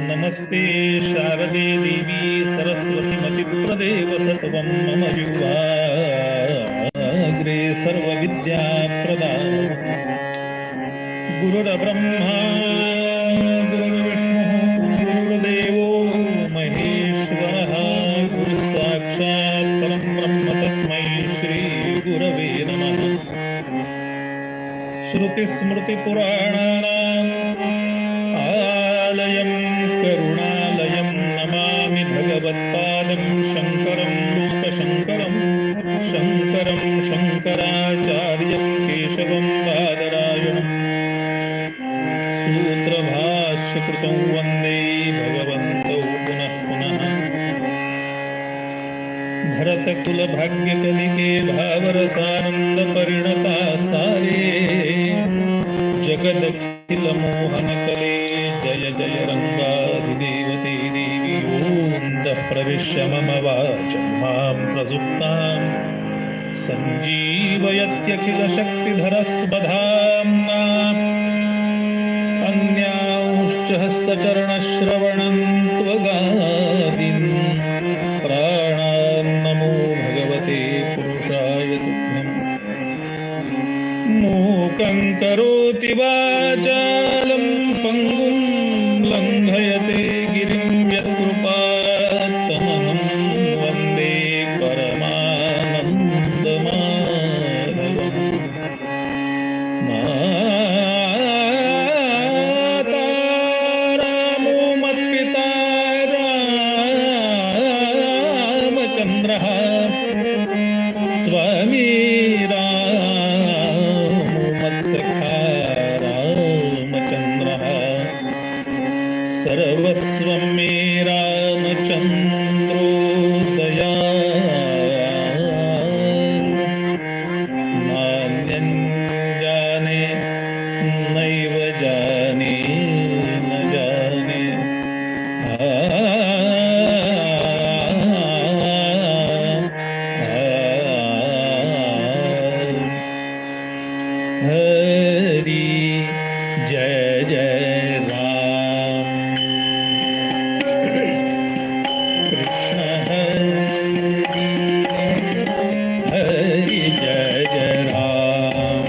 नमस्ते शारदे देवी सरस्वती मतिप्रदेव सत्वं मम युवाग्रे सर्वविद्याप्रदा गुरुर्ब्रह्मा गुरुर्विष्णुः गुरुर्देवो महेश्वरः गुरुसाक्षात् परं ब्रह्म तस्मै श्री गुरवे नमः। श्रुतिस्मृतिपुराणानाम् आलयं करुणालयं नमामि भगवत्पादं शङ्करं लोकशङ्करं शङ्करं शङ्कराचार्यं केशवं बादरायणं सूत्रभाष्यकृतं वन्दे भगवन्तौ पुनः पुनः। भरतकुलभाग्यकलिके भावरसानन्दपरिणता सारे जगदखिलमोहनकले जय जय रङ्गाधिदेवते देवी ओन्दः प्रविश्य मम वाचं मां प्रसुप्तां सञ्जीवयत्यखिलशक्तिधरस्वधाम्ना अन्यांश्च हस्तचरणश्रवणं त्वगादीन् प्राणान् नमो भगवते पुरुषाय तुभ्यम्। मूकं करोति वाचालं पङ्गुं लङ्घयते गिरिं यत्कृपात्तमहं वन्दे परमानन्दमाधवम्। माता रामो मत्पिता रामचन्द्रः स्वामी सर्वस्वं मे रामचन्द्रो दयाळु। नान्यं जाने नैव जाने न जाने हरि जय जय राम हरि जय जय राम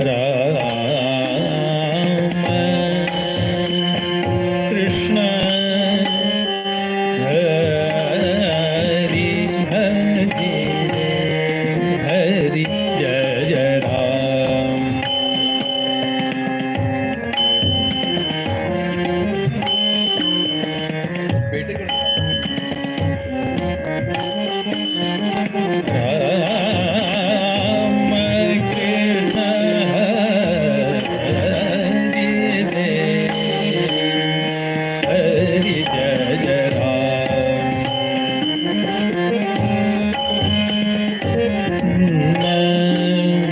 राम कृष्ण हरि हरि हरि जय जय राम। राम कृष्ण हरि जय जय राम।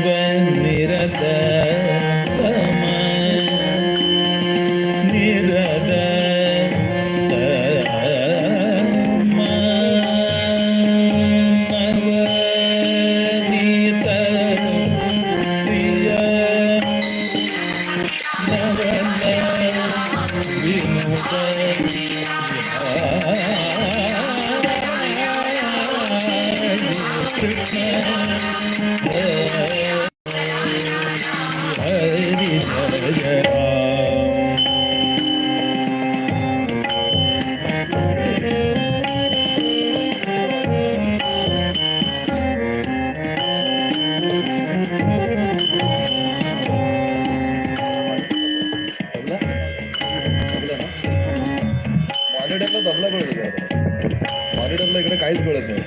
नवनिरत निरद हरि जय मॉनिटरला दबला पडत मॉनिटरला इकडे काहीच कळत नाही।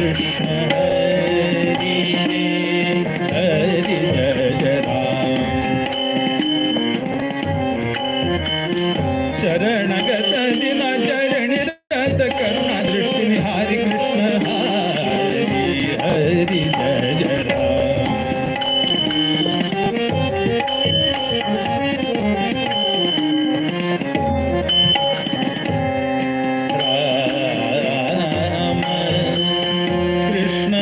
कृष्ण हरी हरी जय जय राम शरणगत दिना चरणी रत करुणा दृष्टि निहारी कृष्ण हरी हरी जय जय राम राम कृष्ण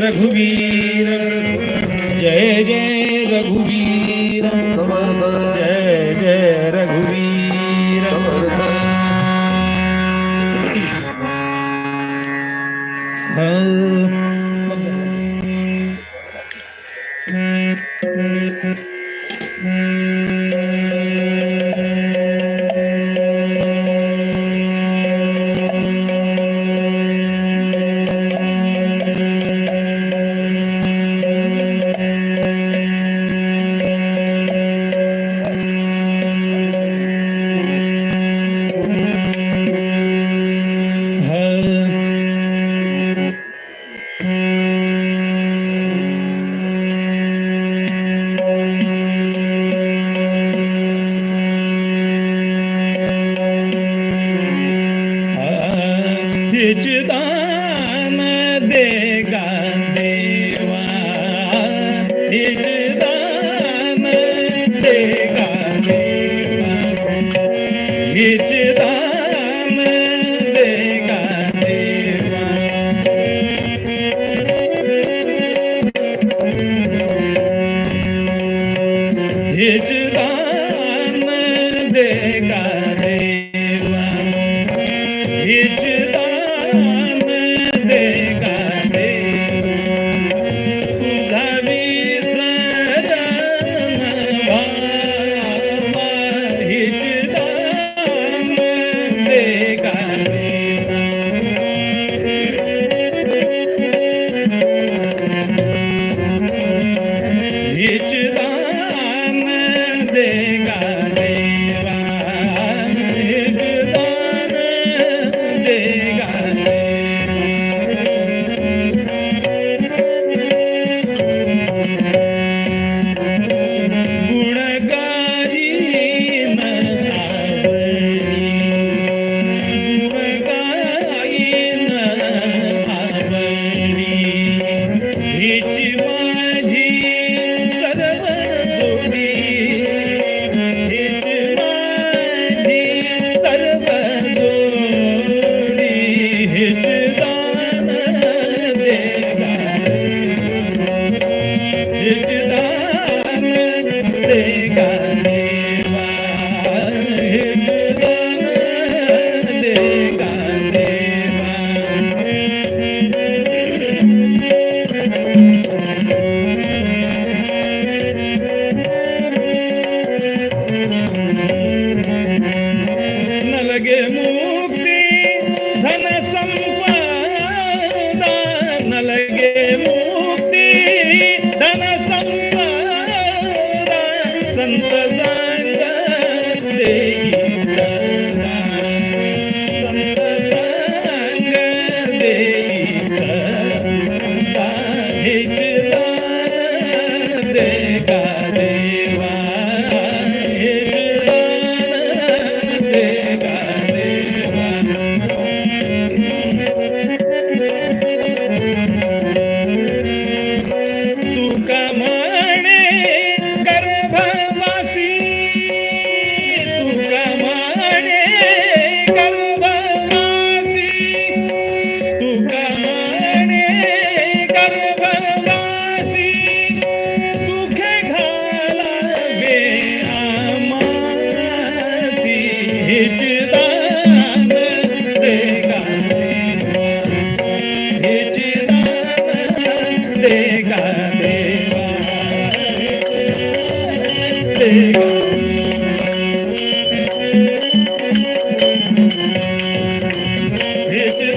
रघुवीर जय जय रघुवीर समर्थ जय जय रघुवीर समर्थ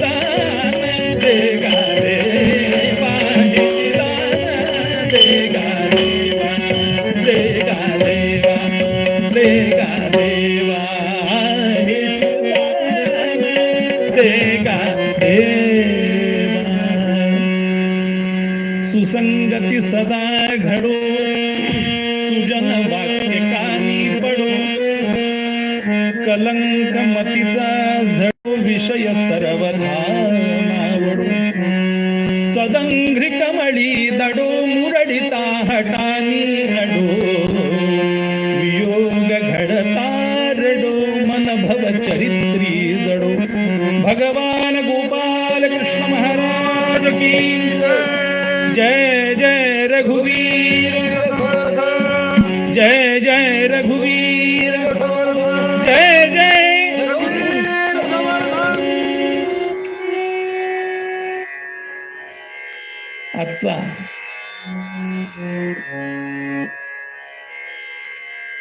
दान देगा देवा दान देगा देवा दान देगा देवा दान देगा देवा सुसंगती सदा घडो सुजन वाक्य कानी पडो कलंक मतीचा झडो विषय सर्वथा नावडो सदंघ्रि कमळी दडो मुरडिता हटानी अडो वियोग घडता रडो मन भव चरित्री जडो भगवान गोपाल कृष्ण महाराज की जय। जय जय रघुवीर जय जय रघुवीर जय जय आजचा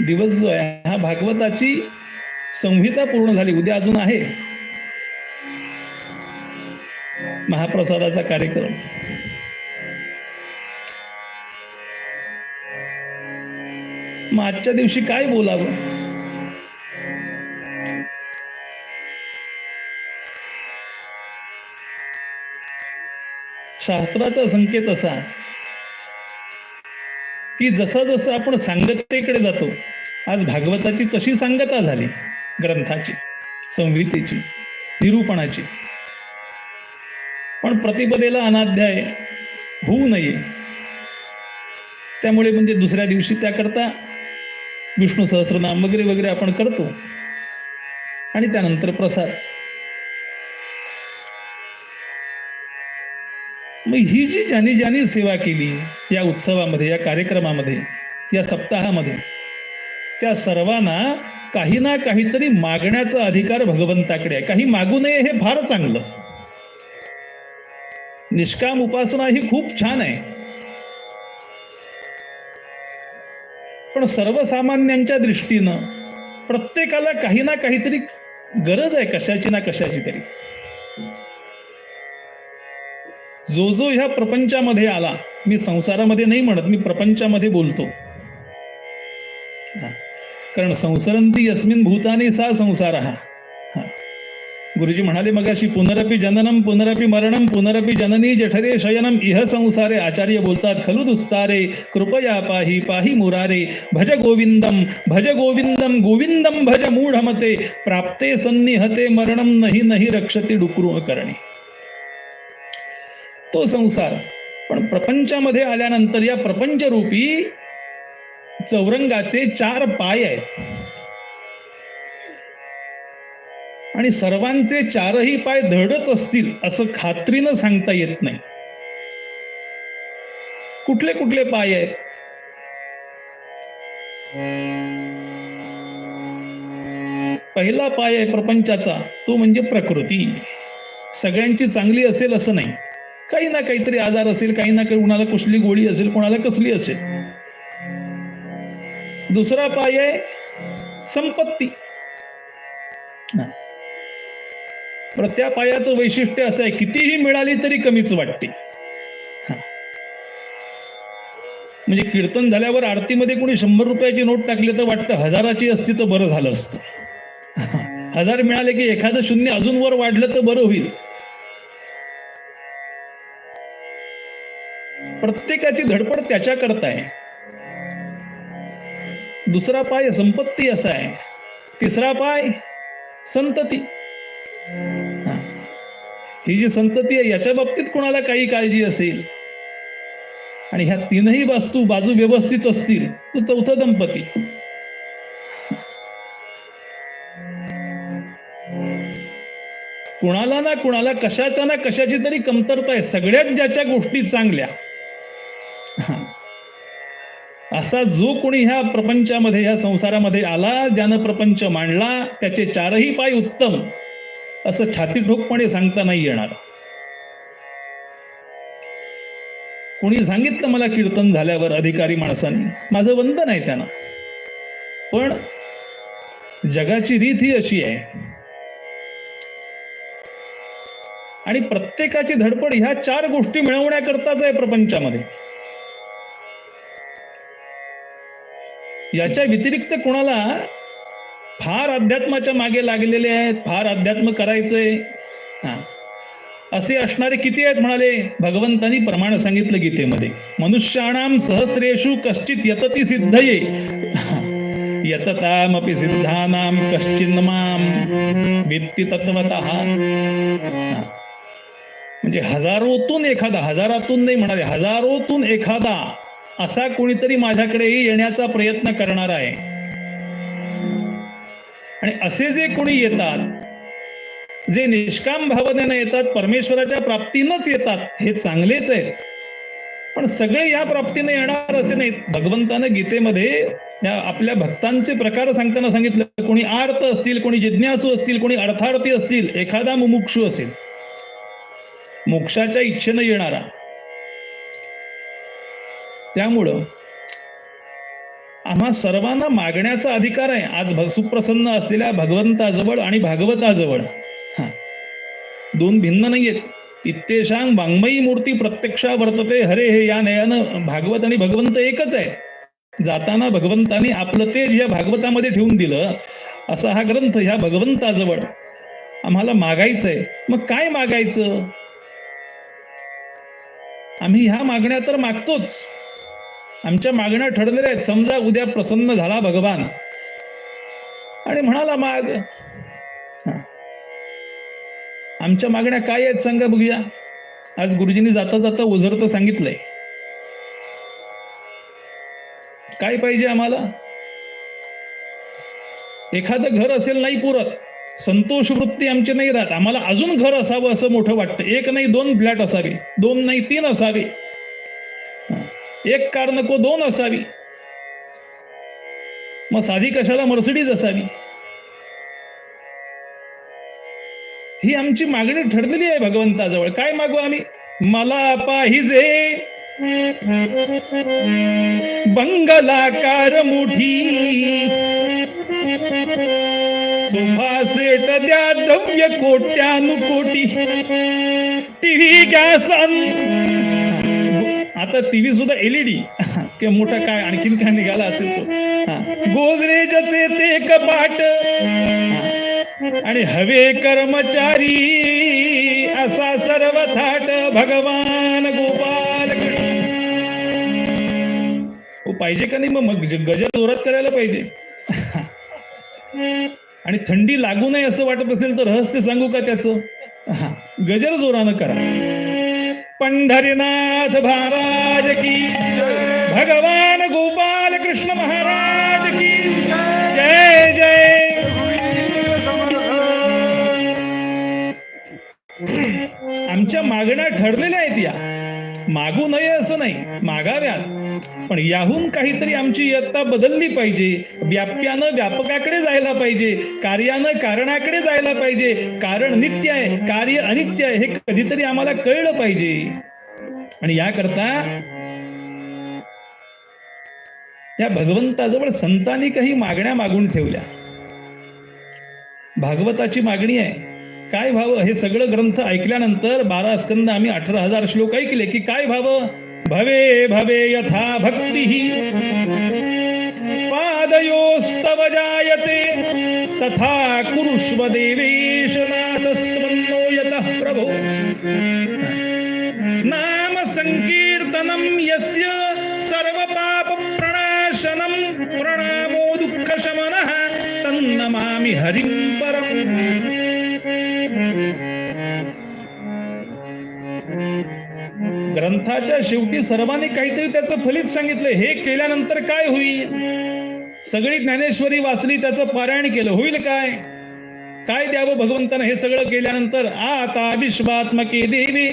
दिवस जो आहे हा भागवताची संहिता पूर्ण झाली. उद्या अजून आहे महाप्रसादाचा कार्यक्रम. मग आजच्या दिवशी काय बोलावं? शास्त्राचा संकेत असा की जसं जसं आपण सांगतेकडे जातो, आज भागवताची तशी सांगता झाली, ग्रंथाची, संहितेची, निरूपणाची. पण प्रतिपदेला अनाध्याय होऊ नये त्यामुळे म्हणजे दुसऱ्या दिवशी त्याकरता विष्णू सहस्रनाम वगैरे वगैरे आपण करतो आणि त्यानंतर प्रसाद. मग ही जी ज्यांनी ज्यांनी सेवा केली या उत्सवामध्ये, या कार्यक्रमामध्ये, या सप्ताहामध्ये, त्या सर्वांना काही ना काहीतरी मागण्याचा अधिकार भगवंताकडे आहे. काही मागू नये हे फार चांगलं. निष्काम उपासना ही खूप छान आहे, पण सर्वसामान्यांच्या दृष्टीनं प्रत्येकाला काही ना काहीतरी गरज आहे, कशाची ना कशाची तरी. जो जो ह्या प्रपंचामध्ये आला, मी संसारामध्ये नाही म्हणत, मी प्रपंचामध्ये बोलतो, कारण संसरंती यस्मिन भूतानी सा संसार हा. गुरुजी म्हणाले मगाशी, पुनरपि जननम पुनरपि मरणम पुनरपि जननी जठरे शयनम इह संसारे. आचार्य बोलतात, खलु दुस्तारे कृपया पाहि पाहि मुरारे. भज गोविंदम गोविंदम भज मूढमते. प्राप्ते सन्निहते मरणम नहि नहि रक्षति डुक्रू करणे. तो संसार. पण प्रपंचामध्ये आल्यानंतर या प्रपंचरूपी चौरंगाचे 4 पाय आहेत आणि सर्वांचे 4ही पाय धडच असतील असं खात्रीनं सांगता येत नाही. कुठले कुठले पाय आहेत? पहिला पाय आहे प्रपंचाचा, तो म्हणजे प्रकृती. सगळ्यांची चांगली असेल असं नाही, काही ना काहीतरी आजार असेल, काही ना काही, कुणाला कुठली गोळी असेल, कुणाला कसली असेल. दुसरा पाय आहे संपत्ती. त्या पायाचं वैशिष्ट्य असं आहे, कितीही मिळाली तरी कमीच वाटते. म्हणजे कीर्तन झाल्यावर आरतीमध्ये कोणी 100 रुपयाची नोट टाकली तर वाटतं 1000ची असती तर बरं झालं असतं. 1000 मिळाले की एखादं शून्य अजून वर वाढलं तर बरं होईल. प्रत्येकाची धडपड त्याच्या करता आहे. दुसरा पाय संपत्ती असा आहे. तिसरा पाय संतती. ही जी संतती आहे याच्या बाबतीत कोणाला काही काळजी असेल आणि ह्या 3ही बाजू व्यवस्थित असतील तर चौथं दंपती. कुणाला ना कुणाला कशाच्या ना कशाची तरी कमतरता आहे. सगळ्यात ज्याच्या गोष्टी चांगल्या, असा जो कोणी ह्या प्रपंचामध्ये, ह्या संसारामध्ये आला, ज्यानं प्रपंच मांडला, त्याचे 4ही पाय उत्तम असं छाती ठोकपणे सांगता नाही येणार. कोणी सांगितलं मला कीर्तन झाल्यावर अधिकारी माणसांनी, माझं वंदन आहे त्यांना, पण जगाची रीत ही अशी आहे आणि प्रत्येकाची धडपड ह्या 4 गोष्टी मिळवण्याकरताच आहे प्रपंचामध्ये. याच्या व्यतिरिक्त कोणाला फार अध्यात्माच्या मागे लागलेले आहेत, फार अध्यात्म करायचंय असे असणारे किती आहेत? म्हणाले भगवंतांनी प्रमाण सांगितलं गीतेमध्ये, मनुष्याणाम सहस्रेषु कश्चित यतती सिद्धये यततामपि सिद्धानाम कश्चिन्माम वित्ती तत्वतः. म्हणजे हजारोतून एखादा, हजारातून नाही म्हणाले, हजारोतून एखादा असा कोणीतरी माझ्याकडेही येण्याचा प्रयत्न करणार आहे. आणि असे जे कोणी येतात, जे निष्काम भावनेने येतात, परमेश्वराच्या प्राप्तीनंच येतात, हे चांगलेच आहेत. पण सगळे या प्राप्तीने येणार असे नाहीत. भगवंतानं गीतेमध्ये या आपल्या भक्तांचे प्रकार सांगताना सांगितलं, कोणी आर्त असतील, कोणी जिज्ञासू असतील, कोणी अर्थार्थी असतील, एखादा मुमुक्षू असेल, मोक्षाच्या इच्छेनं येणारा. त्यामुळं आम्हा सर्वांना मागण्याचा अधिकार आहे आज सुप्रसन्न असलेल्या भगवंताजवळ आणि भागवताजवळ. दोन भिन्न नाहीयेत. इत्येषां वाङ्मयी मूर्ती प्रत्यक्षा वर्तते हरे हे, या नयानं भागवत आणि भगवंत एकच आहे. जाताना भगवंतानी आपलं तेज या भागवतामध्ये ठेवून दिलं. असा हा ग्रंथ ह्या भगवंताजवळ आम्हाला मागायचंय. मग काय मागायचं? आम्ही ह्या मागण्या तर मागतोच, आमच्या मागण्या ठरलेल्या आहेत. समजा उद्या प्रसन्न झाला भगवान आणि म्हणाला माग, आमच्या मागण्या काय आहेत सांगा बघूया. आज गुरुजींनी जाता जाता ओझरतं सांगितलंय. काय पाहिजे आम्हाला? एखादं घर असेल नाही पुरत, संतोष वृत्ती आमची नाही राहत. आम्हाला अजून घर असावं असं मोठं वाटतं. एक नाही 2 फ्लॅट असावे, 2 नाही 3 असावे, 1 कार नको 2 असावी. मग साधी कशाला मर्सिडीज असावी. ही आमची मागणी ठरलेली आहे भगवंताजवळ. काय मागू आम्ही? मला पाहिजे बंगलाकार मोठी, सोफा सेट द्या द्रव्य कोट्यानुकोटी, टीव्ही गॅस. आता टीव्ही सुद्धा LED कि मोठा काय आणखीन काय निघाला असेल तो. गोदरेजचे ते कपाट आणि हवे कर्मचारी, असा सर्व थाट भगवान गोपाल पाहिजे का नाही? मग गजर जोरात करायला पाहिजे. आणि थंडी लागू नये असं वाटत असेल तर रहस्य सांगू का त्याचं? गजर जोरानं करा. पंढरीनाथ महाराज की, भगवान गोपाल कृष्ण महाराज की जय जय. आमच्या मागण्या ठरलेल्या आहेत. या मागू नये असं नाही, मागाव्यात, पण याहून काहीतरी आमची इयत्ता बदलली पाहिजे. व्याप्यानं व्यापकाकडे जायला पाहिजे, कार्यानं कारणाकडे जायला पाहिजे. कारण नित्य आहे, कार्य अनित्य आहे, हे कधीतरी आम्हाला कळलं पाहिजे. आणि याकरता या भगवंताजवळ संतांनी काही मागण्या मागून ठेवल्या. भागवताची मागणी आहे, काय व्हावं? हे सगळं ग्रंथ ऐकल्यानंतर 12 स्कंद आम्ही 18,000 श्लोक ऐकले की काय व्हावं? भवे भवे यथा भक्ती पादयोस्तव जायते, तथा कुरुष्व देवेश नाथस्त्वन्नो यतः प्रभो. नाम संकीर्तनम यस्य सर्व पाप प्रणाशनम, प्रणामो दुःख शमनः तन्नमामि हरिं परम्. ग्रंथाच्या शेवटी सर्वांनी काहीतरी त्याचं फलित सांगितलं. हे केल्यानंतर काय होईल? सगळी ज्ञानेश्वरी वाचली, त्याचं पारायण केलं, होईल काय? काय द्यावं भगवंतानं हे सगळं केल्यानंतर? आता विश्वात्मके देवी.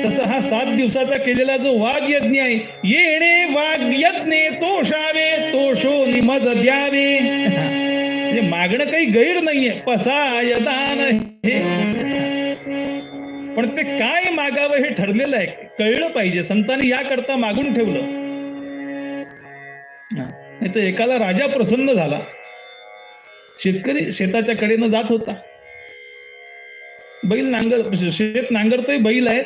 तसं हा 7 दिवसाचा केलेला जो वाघ यज्ञ आहे, येणे वाघ यज्ञे तोषावे, तोषो निमज द्यावे. म्हणजे मागणं काही गैर नाहीये, पसाय दान हे, पण ते काय मागावं हे ठरलेलं आहे, कळलं पाहिजे. संतांनी याकरता मागून ठेवलं. नाही तर एकाला राजा प्रसन्न झाला. शेतकरी शेताच्या कडेनं जात होता, बैल शेत नांगरतोय, बैल आहेत.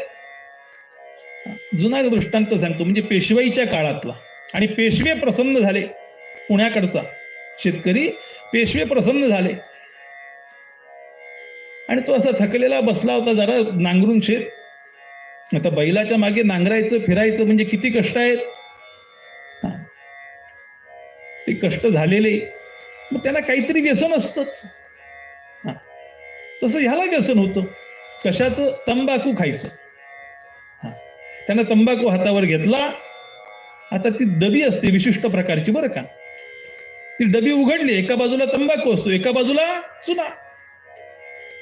जुना दृष्टांत सांगतो, म्हणजे पेशवाईच्या काळातला. आणि पेशवे प्रसन्न झाले. पुण्याकडचा शेतकरी पेशवे प्रसन्न झाले. आणि तो असा थकलेला बसला होता जरा नांगरून शेत. आता बैलाच्या मागे नांगरायचं फिरायचं म्हणजे किती कष्ट आहेत. ते कष्ट झालेले. मग त्यांना काहीतरी व्यसन असतंच. तसं ह्याला व्यसन होतं. कशाचं? तंबाखू खायचं. त्यानं तंबाखू हातावर घेतला. आता ती डबी असते विशिष्ट प्रकारची बरं का. ती डबी उघडली, एका बाजूला तंबाखू असतो, एका बाजूला चुना.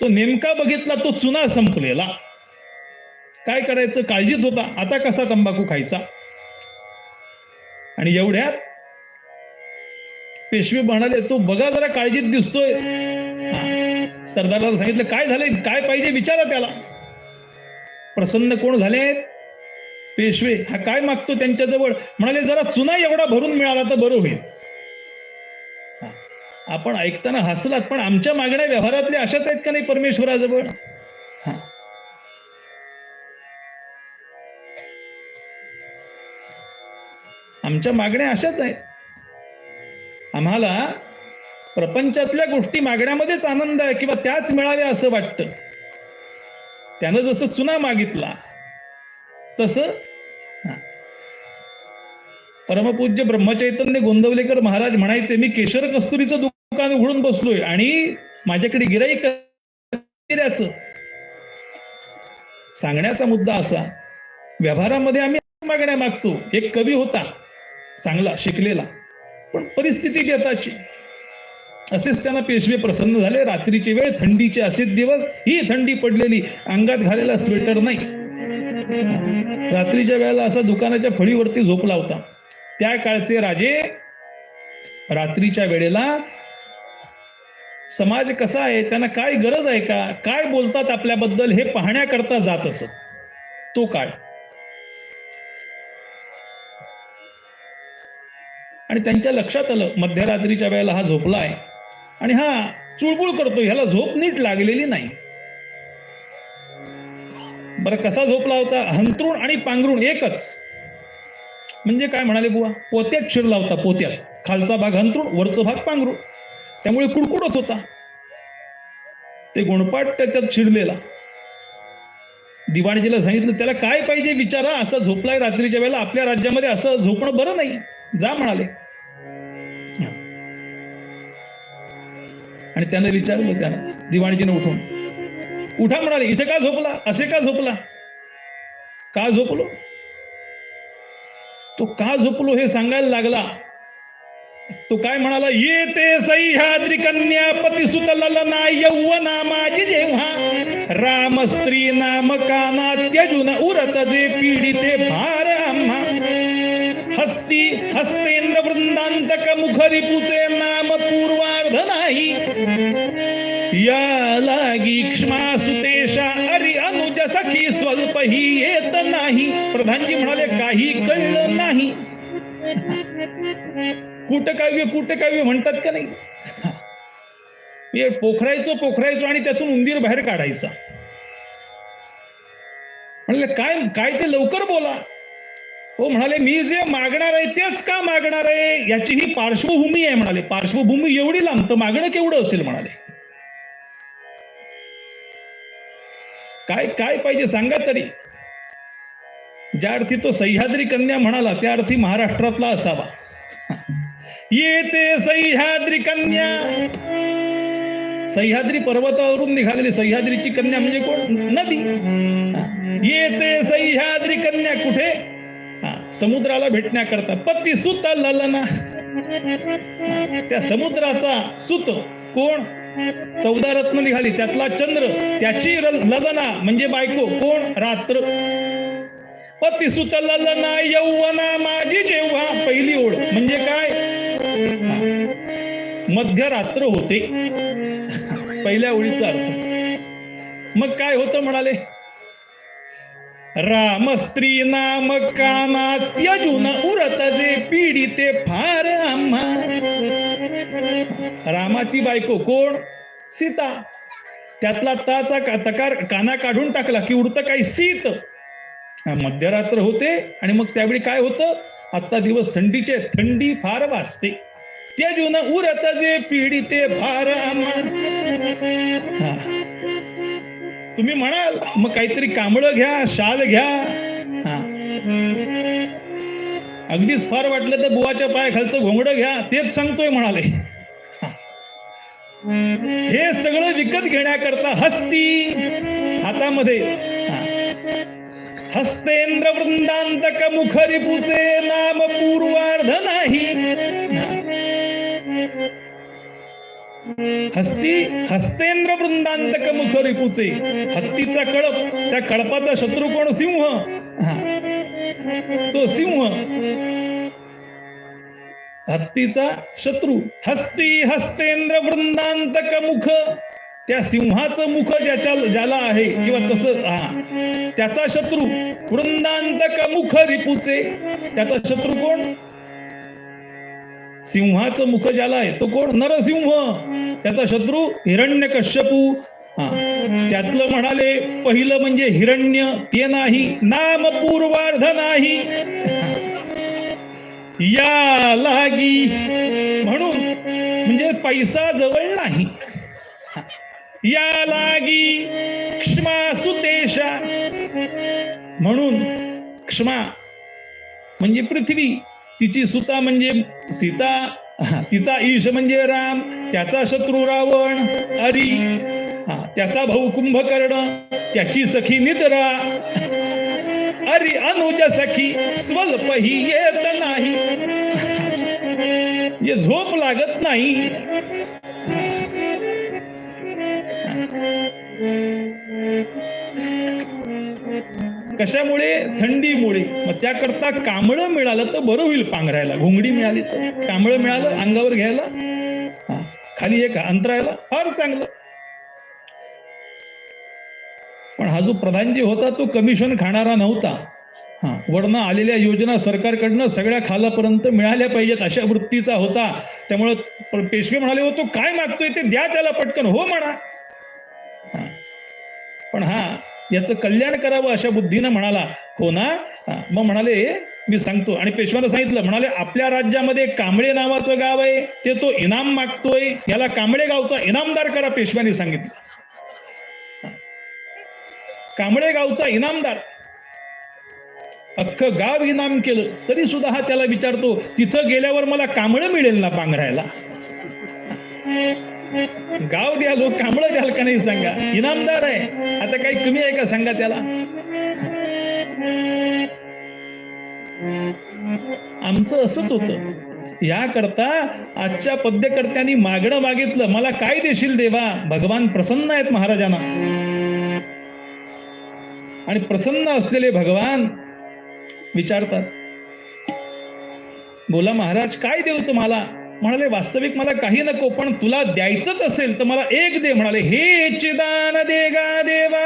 तो नेमका बघितला, तो चुना संपलेला. काय करायचं, काळजीत होता. आता कसा तंबाखू खायचा. आणि एवढ्यात पेशवे म्हणाले, तो बघा जरा काळजीत दिसतोय. सरदाराला सांगितलं, काय झालंय, काय पाहिजे विचारा त्याला. प्रसन्न कोण झाले? पेशवे. हा काय मागतो त्यांच्याजवळ? म्हणाले, जरा चुना एवढा भरून मिळाला तर बरं होईल. आपण ऐकताना हसलात, पण आमच्या मागण्या व्यवहारातल्या अशाच आहेत का नाही परमेश्वराजवळ? आमच्या मागण्या अशाच आहेत. आम्हाला प्रपंचातल्या गोष्टी मागण्यामध्येच आनंद आहे किंवा त्याच मिळाल्या असं वाटतं. त्यानं जसं चुना मागितला तसं परमपूज्य ब्रह्मचैतन्य गोंदवलेकर महाराज म्हणायचे, मी केशर कस्तुरीचं दुकान उघडून बसलोय आणि माझ्याकडे गिराईक द्यायचं. सांगण्याचा मुद्दा असा, व्यवहारामध्ये आम्ही मागण्या मागतो. एक कवी होता चांगला शिकलेला, पण परिस्थिती देताची. असेच त्यांना पेशवे प्रसन्न झाले. रात्रीची वेळ, थंडीचे असेच दिवस, ही थंडी पडलेली, अंगात घालायला स्वेटर नाही. रात्रीच्या वेळेला असा दुकानाच्या फळीवरती झोपला होता. त्या काळचे राजे रात्रीच्या वेळेला समाज कसा आहे, त्यांना काय गरज आहे का, काय बोलतात आपल्याबद्दल हे पाहण्याकरता जात असत. तो काळ. आणि त्यांच्या लक्षात आलं, मध्यरात्रीच्या वेळेला हा झोपला आहे आणि हा चुळबुळ करतो, ह्याला झोप नीट लागलेली नाही. बरं, कसा झोपला होता? हंतरुण आणि पांघरुण एकच. म्हणजे काय म्हणाले बुवा? पोत्यात शिरला होता. पोत्यात खालचा भाग हंतरुण, वरचा भाग पांघरुण. त्यामुळे कुडकुडत होता. ते गोणपाट त्याच्यात शिरलेला. दिवाणजीला सांगितलं, त्याला काय पाहिजे विचारा, असा झोपलाय रात्रीच्या वेळेला, आपल्या राज्यामध्ये असं झोपणं बरं नाही. जा म्हणाले. आणि त्याने विचारलं, त्यानं दिवाणजीने उठून, उठा म्हणाले, इथे का झोपला, असे का झोपला, का झोपलो? तो का झोपलो हे सांगायला लागला. तो काय म्हणाला, येते सह्याद्री कन्या पतिसुत ललना यौवना माझी जेव्हा राम स्त्री नाम काना त्यजून उरत जे पीडिते भार आम्हा हस्ती हस्तेंद्र वृंदांतक मुखरी पुचे नाम पूर्वार्ध नाही या लागी क्ष्मासुतेशा अरि अनुज सखी स्वल्प ही येत नाही. प्रधानजी म्हणाले, काही कळलं नाही. कुटकाव्य म्हणतात का नाही? पोखरायचो आणि त्यातून उंदीर बाहेर काढायचा. म्हणाले, काय ते लवकर बोला. हो म्हणाले, मी जे मागणार आहे तेच का मागणार आहे, याची ही पार्श्वभूमी आहे. म्हणाले, पार्श्वभूमी एवढी लांब तर मागणं केवढं असेल. म्हणाले, काय पाहिजे सांगा तरी. ज्या अर्थी तो सह्याद्री कन्या म्हणाला त्या अर्थी महाराष्ट्रातला असावा. येते सह्याद्री कन्या. सह्याद्री पर्वतावरून निघालेली सह्याद्रीची कन्या म्हणजे कोण? नदी. येते सह्याद्री कन्या कुठे? समुद्राला भेटण्याकरता. पती सुत ललना. त्या समुद्राचा सुत कोण? 14 रत्न निघाली, त्यातला चंद्र, त्याची ललना म्हणजे बायको कोण? रात्र. पती सुत ललना यौवना माझी जेव्हा. पहिली ओळ म्हणजे काय? मध्यरात्र होते. पहिल्या ओळीचा अर्थ. मग काय होतं म्हणाले? राम स्त्री नाम काना त्यजून उरत जे पीडिते फार आम्हा. रामाची बायको कोण? सीता. त्यातला ताचा तकार काना काढून टाकला की उरतं काही सीत. मध्यरात्र होते आणि मग त्यावेळी काय होतं? आता दिवस थंडीचे, थंडी फार वाजते. त्यजून उरत जे पीडिते फार आम्हा. तुम्ही म्हणाल मग काहीतरी कांबळं घ्या, शाल घ्या. अगदीच फार वाटलं तर बुवाच्या पायाखालचं घोंगडं घ्या. तेच सांगतोय म्हणाले. हे सगळं विकत घेण्याकरता हस्ती हातामध्ये. हस्तेंद्र वृंदांतक मुखरिपुचे नाम पूर्वार्ध नाही. हस्ती हस्तेंद्र वृंदांतक मुख रिपुचे. हत्तीचा कळप, त्या कळपाचा शत्रू कोण? सिंह. तो सिंह हत्तीचा शत्रू. हस्ती हस्तेंद्र वृंदांतक मुख, त्या सिंहाचं मुख ज्याला आहे किंवा तसं त्याचा शत्रू. वृंदांतक मुख रिपुचे, त्याचा शत्रू कोण? सिंहाचं मुख ज्याला आहे तो कोण? नरसिंह. त्याचा शत्रू हिरण्यकश्यपू. त्यातलं म्हणाले पहिलं म्हणजे हिरण्य, ते नाही. नाम पूर्वार्ध नाही या लागी, म्हणून म्हणजे पैसा जवळ नाही. या लागी क्ष्मा सुतेशा, म्हणून क्ष्मा म्हणजे पृथ्वी, तिची सुता म्हणजे सीता, तिचा ईश म्हणजे राम, त्याचा शत्रू रावण. अरी त्याचा भाऊ कुंभकर्ण, त्याची सखी निद्रा. अरी अनुज सखी स्वल्प ही येत नाही, ये झोप लागत नाही. कशामुळे? थंडीमुळे. मग त्याकरता कांबळं मिळालं तर बरं होईल पांघरायला. घोंगडी मिळाली तर, कांबळं मिळालं अंगावर घ्यायला, खाली एक अंतरायला, फार चांगलं. पण हा जो प्रधानजी होता तो कमिशन खाणारा नव्हता. वरनं आलेल्या योजना सरकारकडनं सगळ्या खालापर्यंत मिळाल्या पाहिजेत अशा वृत्तीचा होता. त्यामुळं पेशवे म्हणाले, हो तो काय मागतोय ते द्या त्याला पटकन. हो म्हणा. पण याचं कल्याण करावं अशा बुद्धीनं म्हणाला. हो ना. मग म्हणाले मी सांगतो. आणि पेशव्याला सांगितलं, म्हणाले आपल्या राज्यामध्ये कांबळे नावाचं गाव आहे, ते तो इनाम मागतोय, याला कांबळे गावचा इनामदार करा. पेशव्याने सांगितलं कांबळे गावचा इनामदार. अख्खं गाव इनाम केलं तरी सुद्धा हा त्याला विचारतो, तिथं गेल्यावर मला कांबळं मिळेल ना पांघरायला? गाव द्याल, कांबळं द्याल का नाही सांगा? इनामदार आहे, आता काही कमी आहे का सांगा त्याला? आमचं असंच होतं. याकरता आजच्या पद्यकर्त्यांनी मागणं मागितलं, मला काय देशील देवा? भगवान प्रसन्न आहेत महाराजांना. आणि प्रसन्न असलेले भगवान विचारतात, बोला महाराज काय देऊ तुम्हाला? म्हणाले वास्तविक मला काही नको, पण तुला द्यायचंच असेल तर मला एक दे. म्हणाले हे चिदान दे गा देवा,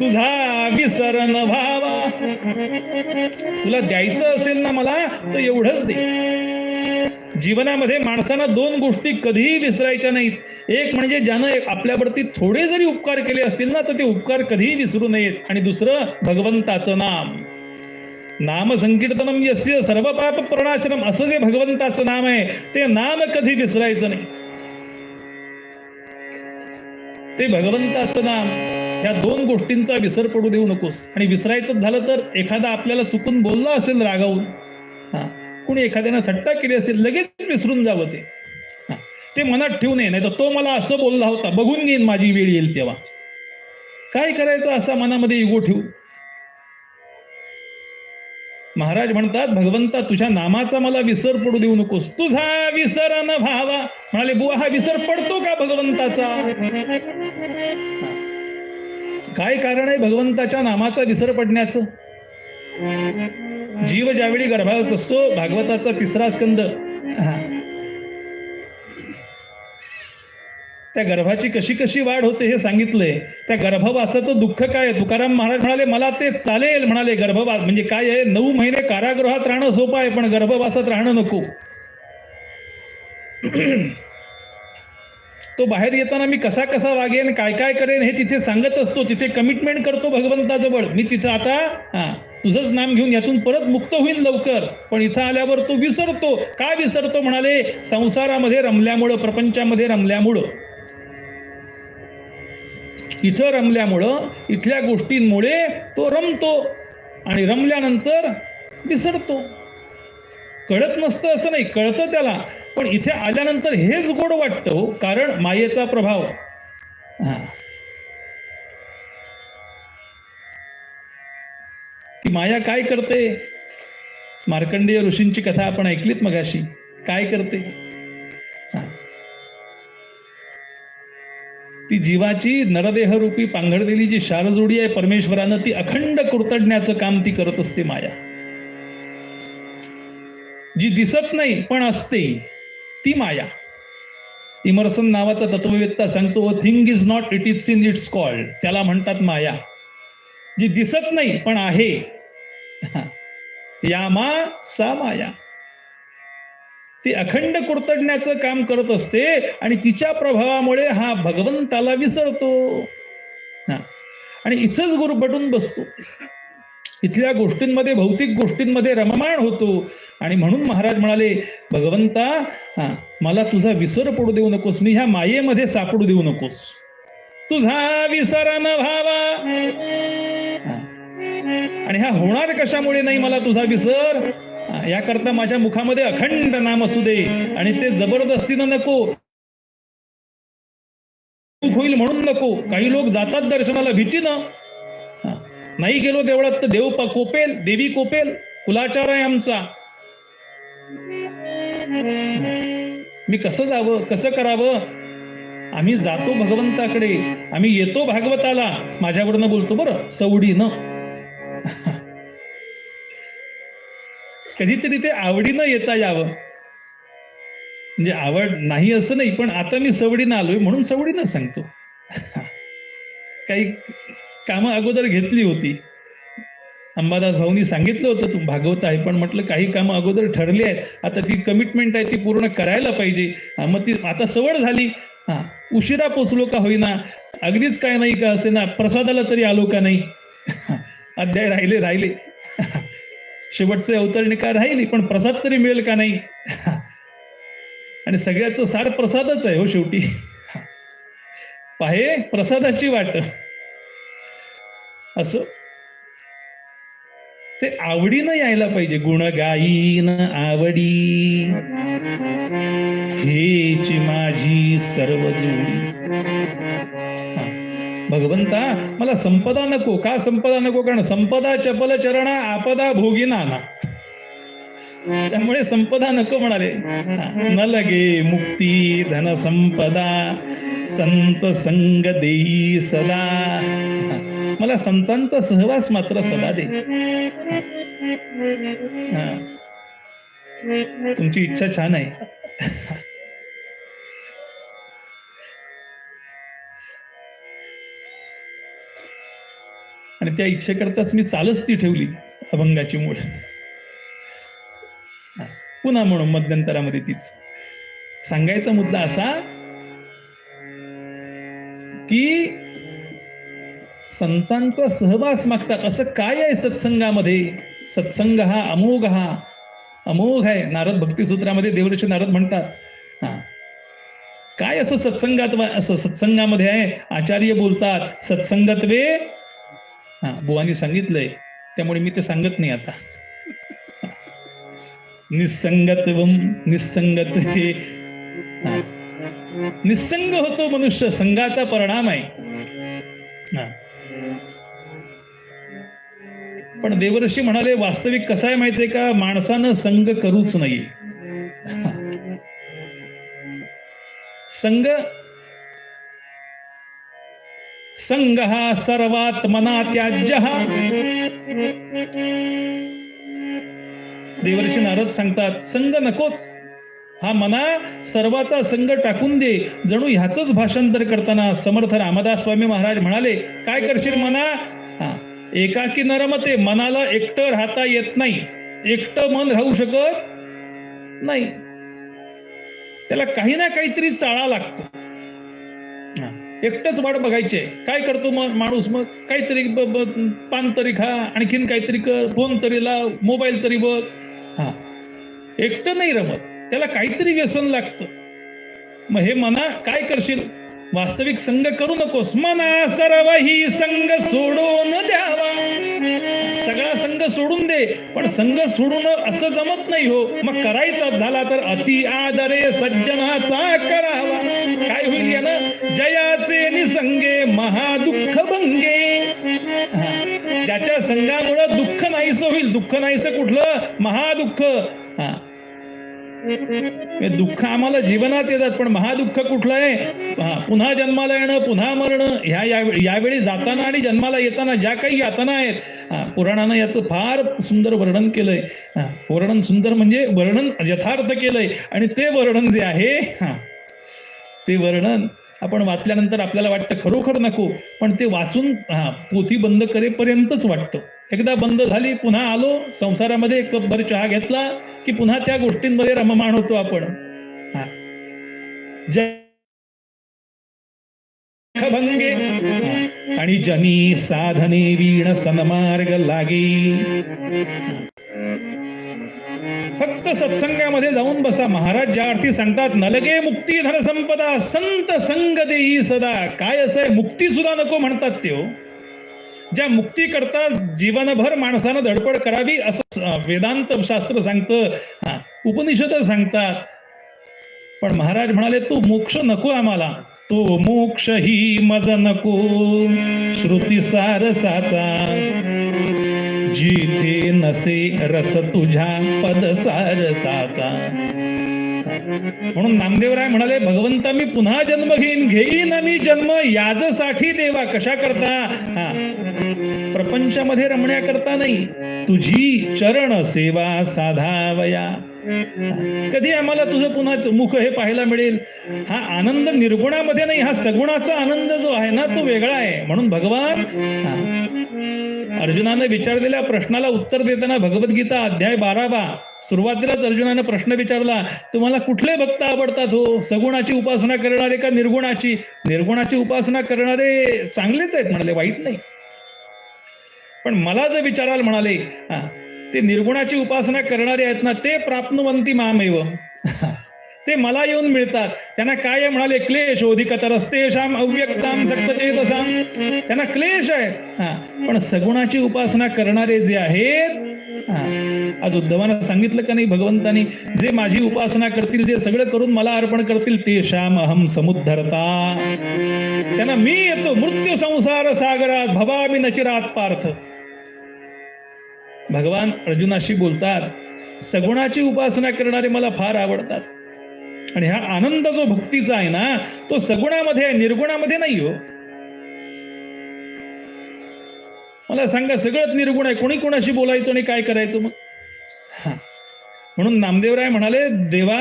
तुझा विसरण भावा. तुला द्यायचं असेल ना मला तर एवढंच दे. जीवनामध्ये माणसानं दोन गोष्टी कधीही विसरायच्या नाहीत. एक म्हणजे ज्यानं आपल्यावरती थोडे जरी उपकार केले असतील ना तर ते उपकार कधीही विसरू नयेत. आणि दुसरं भगवंताचं नाम. नाम संकीर्तनम यस्य सर्व पाप प्रणाशनम, असं जे भगवंताचं नाम आहे ते नाम कधी विसरायचं नाही. ते भगवंताचं नाम, या दोन गोष्टींचा विसर पडू देऊ नकोस. आणि विसरायचं झालं तर एखादा आपल्याला चुकून बोलला असेल रागावून, कुणी एखाद्यानं थट्टा केली असेल, लगेच विसरून जावं ते मनात ठेवू नये. नाही तर तो मला असं बोलला होता, बघून घेईन माझी वेळ येईल तेव्हा. काय करायचं असा मनामध्ये इगो ठेवू? महाराज म्हणतात, भगवंता तुझ्या नामाचा मला विसर पडू देऊ नकोस. तुझा विसर न भावा. म्हणाले बुवा हा विसर पडतो का भगवंताचा? काय कारण आहे भगवंताच्या नामाचा विसर पडण्याचं? जीव ज्यावेळी गर्भात असतो, भागवताचा 3रा स्कंद, त्या गर्भाची कशी कशी वाढ होते हे सांगितलंय. त्या गर्भवासाचं दुःख काय? तुकाराम महाराज म्हणाले मला ते चालेल. म्हणाले गर्भवास म्हणजे काय आहे? 9 महिने कारागृहात राहणं सोपं आहे, पण गर्भवासात राहणं नको. तो बाहेर येताना मी कसा कसा वागेन, काय काय करेन हे तिथे सांगत असतो. तिथे कमिटमेंट करतो भगवंताजवळ, मी तिथं आता तुझंच नाम घेऊन यातून परत मुक्त होईल लवकर. पण इथं आल्यावर तो विसरतो. का विसरतो? म्हणाले संसारामध्ये रमल्यामुळं, प्रपंचामध्ये रमल्यामुळं, इथं रमल्यामुळं, इथल्या गोष्टींमुळे तो रमतो आणि रमल्यानंतर विसरतो. कळत नसतं असं नाही, कळतं त्याला, पण इथे आल्यानंतर हेच गोड वाटतं. कारण मायेचा प्रभाव. ती माया काय करते? मार्कंडेय ऋषींची कथा आपण ऐकलीत मगाशी. काय करते? ती जीवाची नरदेहरूपी पांघरलेली जी शारजोडी आहे परमेश्वरानं, ती अखंड कुरतडण्याचं काम ती करत असते माया. जी दिसत नाही पण असते ती माया. इमर्सन नावाचा तत्ववेत्ता सांगतो, thing is not it is in its called. त्याला म्हणतात माया. जी दिसत नाही पण आहे, यामा सा माया. ती अखंड कुरतडण्याचं काम करत असते आणि तिच्या प्रभावामुळे हा भगवंताला विसरतो आणि इथंच गुरफटून बसतो. इथल्या गोष्टींमध्ये, भौतिक गोष्टींमध्ये रममाण होतो. आणि म्हणून महाराज म्हणाले, भगवंता मला तुझा विसर पडू देऊ नकोस, मी ह्या मायेमध्ये सापडू देऊ नकोस. तुझा विसर न व्हावा. आणि हा होणार कशामुळे नाही मला तुझा विसर? याकरता माझ्या मुखामध्ये अखंड नाम असू दे आणि ते जबरदस्तीनं नको, होईल म्हणून नको. काही लोक जातात दर्शनाला भीतीनं, नाही गेलो देवळात तर देव कोपेल, देवी कोपेल, कुलाचार आहे आमचा. मी कसं जावं, कसं करावं? आम्ही जातो भगवंताकडे, आम्ही येतो भागवताला. माझ्यावरनं बोलतो बरं, सवडीनं. कधीतरी ते आवडीनं येता यावं. म्हणजे आवड नाही असं नाही, पण आता मी सवडीनं आलोय म्हणून सवडीनं सांगतो. काही कामं अगोदर घेतली होती. अंबादास भाऊनी सांगितलं होतं तू भागवत आहे, पण म्हटलं काही कामं अगोदर ठरली आहेत, आता ती कमिटमेंट आहे ती पूर्ण करायला पाहिजे. मग ती आता सवड झाली. उशिरा पोचलो का होईना, अगदीच काय नाही का असे ना, प्रसादाला तरी आलो का नाही, अध्याय राहिले शेवटचे अवतरणिका राहिली, पण प्रसाद तरी मिळेल का नाही. आणि सगळ्याचं सार प्रसादच आहे हो शेवटी. पाहे प्रसादाची वाट. असं ते आवडीनं यायला पाहिजे. गुण गाईन आवडी, हेची माझी सर्व जोडी. भगवंता मला संपदा नको. का संपदा नको? कारण संपदा चपल चरणा, आपदा भोगिना ना. त्यामुळे संपदा नको म्हणाले. न लगे मुक्ती धन संपदा, संत संग देई सदा. मला संतांचा सहवास मात्र सदा दे. तुमची इच्छा छान आहे. आणि त्या इच्छेकरताच मी चालच ती ठेवली, अभंगाची मूळ. पुन्हा म्हणून मध्यंतरामध्ये तीच सांगायचा मुद्दा असा की संतांचा सहवास मागतात. असं काय आहे सत्संगामध्ये? सत्संग हा अमोघ आहे. नारद भक्तिसूत्रामध्ये देवऋषी नारद म्हणतात, काय असं सत्संगामध्ये आहे? आचार्य बोलतात सत्संगत्वे. बुवानी सांगितलंय त्यामुळे मी ते सांगत नाही आता. निसंगत्वम निसंगत्वे. निसंग होतो मनुष्य, संघाचा परिणाम आहे. पण देवर्षी म्हणाले वास्तविक कसं आहे माहितीये का? माणसानं संग करूच नाही. संग हा सर्वात मना त्याज्य. देवर्षी नारद सांगतात संग नकोच. हा मना सर्वाचा संग टाकून दे. जणू ह्याच भाषांतर करताना समर्थ रामदास स्वामी महाराज म्हणाले, काय करशील मना? एकाकी न रमते. मनाला एकटं राहता येत नाही. एकटं मन राहू शकत नाही. त्याला काही ना काहीतरी चाळा लागतो. एकटंच वाट बघायचे. काय करतो मग माणूस? मग काहीतरी पान तरी खा, आणखीन काहीतरी कर, फोन तरी लाव, मोबाईल तरी बघ. एकटं नाही रमत, त्याला काहीतरी व्यसन लागतं. मग हे मना काय करशील? वास्तविक संग करू नकोस. मना सर्वही संग सोडून द्यावा. सगळा संग सोडून दे. पण संग सोडून असं जमत नाही हो. मग करायचा झाला तर अति आदरे सज्जनाचा करावा. काय होईल यानं? जयाचे निसंगे महादुःख भंगे. ज्याच्या संघामुळे दुःख नाहीसं होईल. दुःख नाहीसं कुठलं? महादुःख. हे दुःख आम्हाला जीवनात येतात, पण महादुःख कुठलं आहे? पुन्हा जन्माला येणं, पुन्हा मरणं. यावेळी जाताना आणि जन्माला येताना ज्या काही यातना आहेत, पुराणानं याचं फार सुंदर वर्णन केलंय. वर्णन सुंदर म्हणजे वर्णन यथार्थ केलंय. आणि ते वर्णन जे आहे, ते वर्णन आपण वाचल्यानंतर आपल्याला वाटतं खरोखर नको, पण ते वाचून पोथी बंद करेपर्यंतच वाटतं. एकदा बंद झाली, पुन्हा आलो संसारामध्ये, एक कपभर चहा घेतला की पुन्हा त्या गोष्टींमध्ये रममाण होतो आपण. भंगे आणि जनी साधने वीण सन्मार्ग लागे. फक्त सत्संगामध्ये जाऊन बसा. महाराज ज्या अर्थी सांगतात, नलगे मुक्ती धन संपदा संत संग देई सदा. काय असं आहे? मुक्ती सुद्धा नको म्हणतात ते. ज्या मुक्ती करता जीवनभर माणसानं धडपड करावी असं वेदांत शास्त्र सांगतं, उपनिषद सांगतात. पण महाराज म्हणाले, तू मोक्ष नको आम्हाला, तो मोक्ष ही मज नको श्रुती सारसाचा. जिथे नसे रस तुझ्या पद सारसाचा. म्हणून नामदेवराय म्हणाले, भगवंता मी पुन्हा जन्म घेईन मी जन्म याजसाठी देवा. कशा करता? प्रपंचामध्ये रमण्याकरता नाही, तुझी चरण सेवा साधावया. कधी आम्हाला तुझं पुन्हा मुख हे पाहायला मिळेल? हा आनंद निर्गुणामध्ये नाही, हा सगुणाचा आनंद जो आहे ना, तो वेगळा आहे. म्हणून भगवान अर्जुनाने विचारलेल्या प्रश्नाला उत्तर देताना भगवद्गीता अध्याय 12 सुरुवातीलाच अर्जुनाने प्रश्न विचारला, तुम्हाला कुठले भक्त आवडतात हो? सगुणाची उपासना करणारे का निर्गुणाची? निर्गुणाची उपासना करणारे चांगलेच आहेत म्हणाले, वाईट नाही. पण मला जर विचाराल म्हणाले, ते निर्गुणाची उपासना करणारे आहेत ना, ते प्राप्नुवंती मामेव. ते मला येऊन मिळतात. त्यांना काय म्हणाले? क्लेश ओधिकतरस्तेषाम अव्यक्ताम सक्तचेतसाम. त्यांना क्लेश आहे. पण सगुणाची उपासना करणारे जे आहेत, आज उद्धवानं सांगितलं का नाही भगवंतानी, जे माझी उपासना करतील, जे सगळं करून मला अर्पण करतील, तेषाम अहम समुद्धरता. त्यांना मी येतो मृत्यू संसार सागरात भवामी नचिरात पार्थ. भगवान अर्जुनाशी बोलतात, सगुणाची उपासना करणारे मला फार आवडतात. आणि हा आनंद जो भक्तीचा आहे ना, तो सगुणामध्ये आहे, निर्गुणामध्ये नाही हो. मला सांगा, सगळंच निर्गुण आहे, कोणी कोणाशी बोलायचं आणि काय करायचं मग? म्हणून नामदेवराय म्हणाले, देवा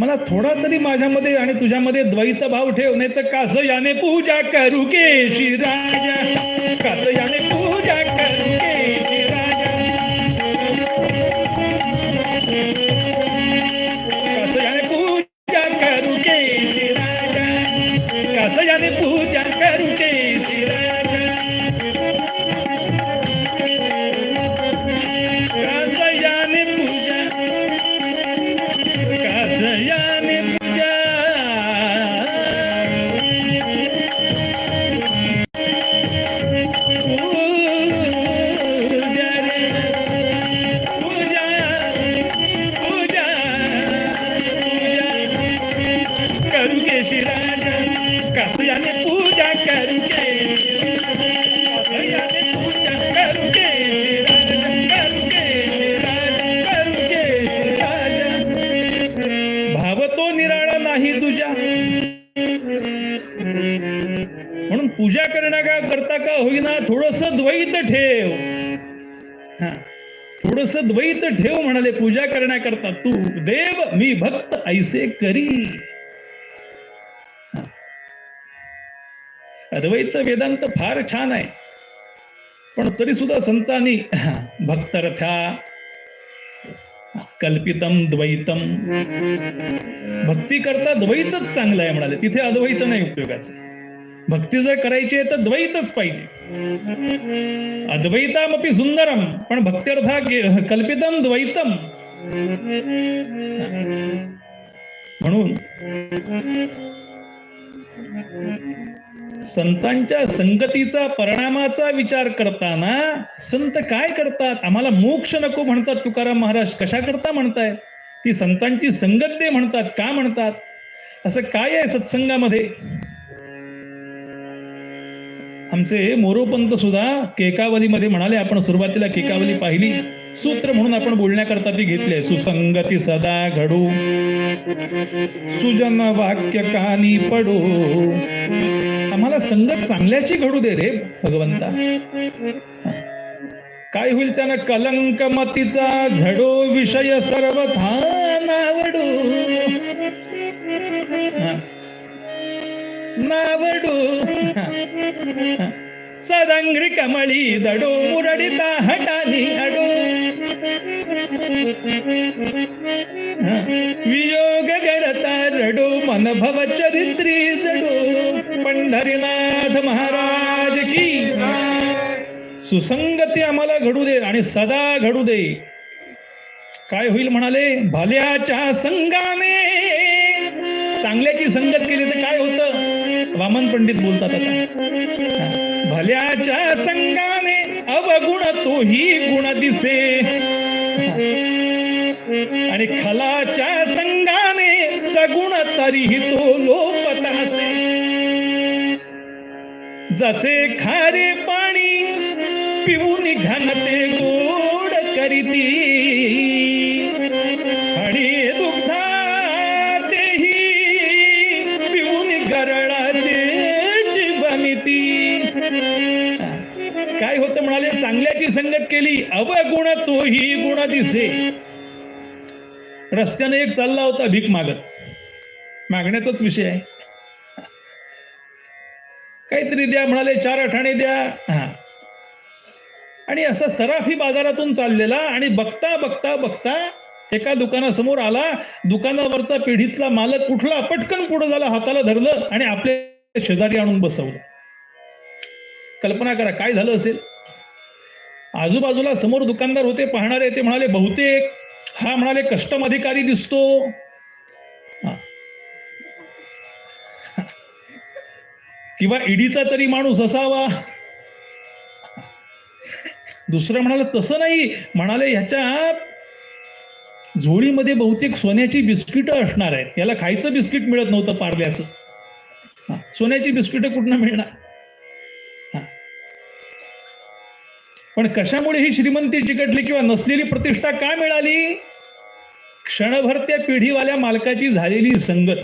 मला थोडा तरी माझ्यामध्ये आणि तुझ्यामध्ये द्वैत भाव ठेव, नाही तर कास याने पूजा करू केशी राजा. कास याने पूजा करू केशी राजा. कसयाने पूजा करू केशी राजा. कसयाने पूजा, कसयाने पूजा. करू केशी राजा. कसयाने पूजा करू केशी कसयाने पूजा करू केशी राजा. करू केशी राजा. करू केशी राजा. भाव तो निराळा नाही तुझ्या. म्हणून पूजा करता का होईना थोडस द्वैत ठेव. थोडस द्वैत ठेव म्हणाले पूजा करण्याकरता. तू देव मी भक्त ऐसे करी. अद्वैत वेदांत फार छान आहे, पण तरी सुद्धा संतांनी भक्तरथा कल्पितम द्वैतम, भक्ती करता द्वैतच चांगलं आहे म्हणाले, तिथे अद्वैत नाही उपयोगाचं. भक्ती जर करायची आहे तर द्वैतच पाहिजे. अद्वैतामपि सुंदरम, पण भक्त्यर्था कल्पितम द्वैतम. म्हणून संतांच्या संगतीचा परिणामाचा विचार करताना संत काय करतात? आम्हाला मोक्ष नको म्हणतात तुकाराम महाराज. कशा करता म्हणताय? ती संतांची संगत दे म्हणतात. का म्हणतात? असं काय आहे सत्संगामध्ये? आमचे मोरोपंत सुद्धा केकावलीमध्ये म्हणाले, आपण सुरुवातीला केकावली पाहिली, सूत्र म्हणून आपण बोलण्याकरता ती घेतली. सुसंगती सदा घडू, सुजन वाक्य कानी पडू. आम्हाला संगत चांगल्याची घडू दे रे भगवंता. काय होईल त्यानं? कलंक मतीचा झडो, विषय सर्वथा नावडू. नावडू सदंग्री कमळी दडो, मुरडिता हटाली अडो. वियोग करता रडो, मन भव चरित्री जडो. पंढरीनाथ महाराज की. सुसंगती आम्हाला घडू दे आणि सदा घडू दे. काय होईल म्हणाले? भल्याच्या संगाने. चांगल्याची संगत केली तर काय होतं? वामन पंडित बोलतात आता. भल्याच्या संगाने अवगुण तोही गुण दिसे, आणि खलाच्या संगाने सगुण तरीही तो लोपत असे. जसे खारे पाणी पिऊन घनते गोड करीती, आणि दुग्धा काय होतं म्हणाले? चांगल्याची संगत केली, अवगुण तोही गुण दिसे. रस्त्याने एक चालला होता भीक मागत, मागण्याचाच विषय आहे. काहीतरी द्या म्हणाले, 4 आठाणे द्या. आणि असा सराफी बाजारातून चाललेला, आणि बघता बघता बघता एका दुकानासमोर आला. दुकानावरचा पेढीतला मालक उठला, पटकन पुढे झाला, हाताला धरलं आणि आपल्या शेजारी आणून बसवलं. कल्पना करा काय झालं असेल. आजूबाजूला समोर दुकानदार होते पाहणारे, ते म्हणाले बहुतेक हा म्हणाले कस्टम अधिकारी दिसतो. किंवा ईडीचा तरी माणूस असावा. दुसरं म्हणाले तसं नाही, म्हणाले ह्याच्या झोळीमध्ये बहुतेक सोन्याची बिस्किटं असणार आहेत. याला खायचं बिस्किट मिळत नव्हतं पार्ल्याचं. सोन्याची बिस्किटं कुठनं मिळणार? पण कशामुळे ही श्रीमंती चिकटली किंवा नसलेली प्रतिष्ठा का मिळाली? क्षणभर त्या पिढीवाल्या मालकाची झालेली संगत.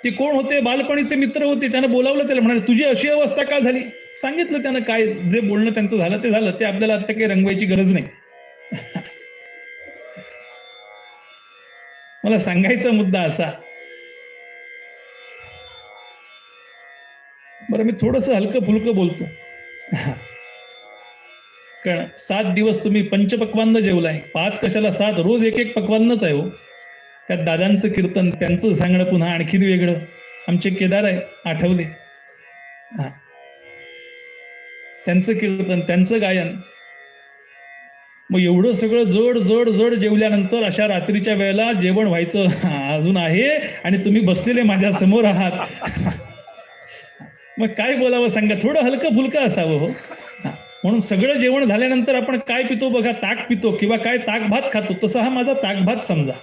ते कोण होते? बालपणीचे मित्र होते. त्यानं बोलावलं, त्याला म्हणाले तुझी अशी अवस्था का झाली? सांगितलं त्यानं, काय जे बोलणं त्यांचं झालं ते झालं. ते आपल्याला आता काही रंगवायची गरज नाही. मला सांगायचा मुद्दा असा. बरं, मी थोडंसं हलकं फुलकं बोलतो. कारण 7 दिवस तुम्ही पंचपक्वान्न जेवलाय. 5 कशाला 7, रोज एक एक पक्वान्नच आहे हो. त्यात दादांचं कीर्तन, त्यांचं सांगणं पुन्हा आणखीन वेगळं. आमचे केदार आहे आठवले, त्यांचं कीर्तन, त्यांचं गायन. मग एवढं सगळं जड जड जड जेवल्यानंतर अशा रात्रीच्या वेळेला जेवण व्हायचं अजून आहे, आणि तुम्ही बसलेले माझ्या समोर आहात. मग काय बोलावं सांगा? थोडं हलकं फुलकं असावं हो. म्हणून सगळं जेवण झाल्यानंतर आपण काय पितो बघा, ताक पितो किंवा काय ताक भात खातो, तसं हा माझा ताक भात समजा.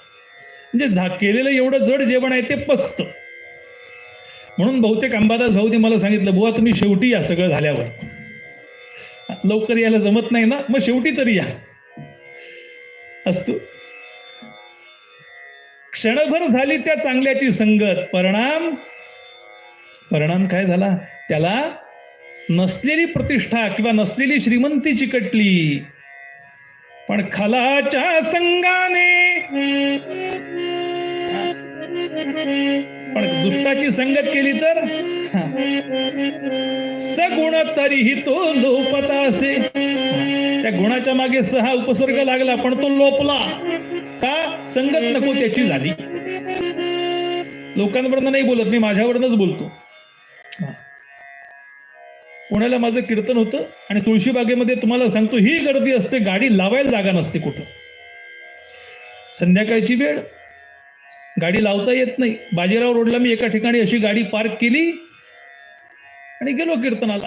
म्हणजे केलेलं एवढं जड जेवण आहे ते पचतं. म्हणून बहुतेक अंबादास भाऊनी मला सांगितलं, बुवा तुम्ही शेवटी या, सगळं झाल्यावर. लवकर यायला जमत नाही ना, मग शेवटी तरी या. असतो. क्षणभर झाली त्या चांगल्याची संगत, परिणाम काय झाला? त्याला नसलेली प्रतिष्ठा किंवा नसलेली श्रीमंती चिकटली. पण खलाच्या संगाने, पण दुष्टाची संगत केली तर सगुण तरीही तो लोपता असे. त्या गुणाच्या मागे 6 उपसर्ग लागला, पण तो लोपला का? संगत नको त्याची झाली. लोकांवरनं नाही बोलत मी, माझ्यावरनच बोलतो. पुण्याला माझं कीर्तन होतं आणि तुळशीबागेमध्ये तुम्हाला सांगतो ही गर्दी असते, गाडी लावायला जागा नसते कुठं. संध्याकाळची वेळ, गाडी लावता येत नाही. बाजीराव रोडला मी एका ठिकाणी अशी गाडी पार्क केली आणि गेलो कीर्तनाला.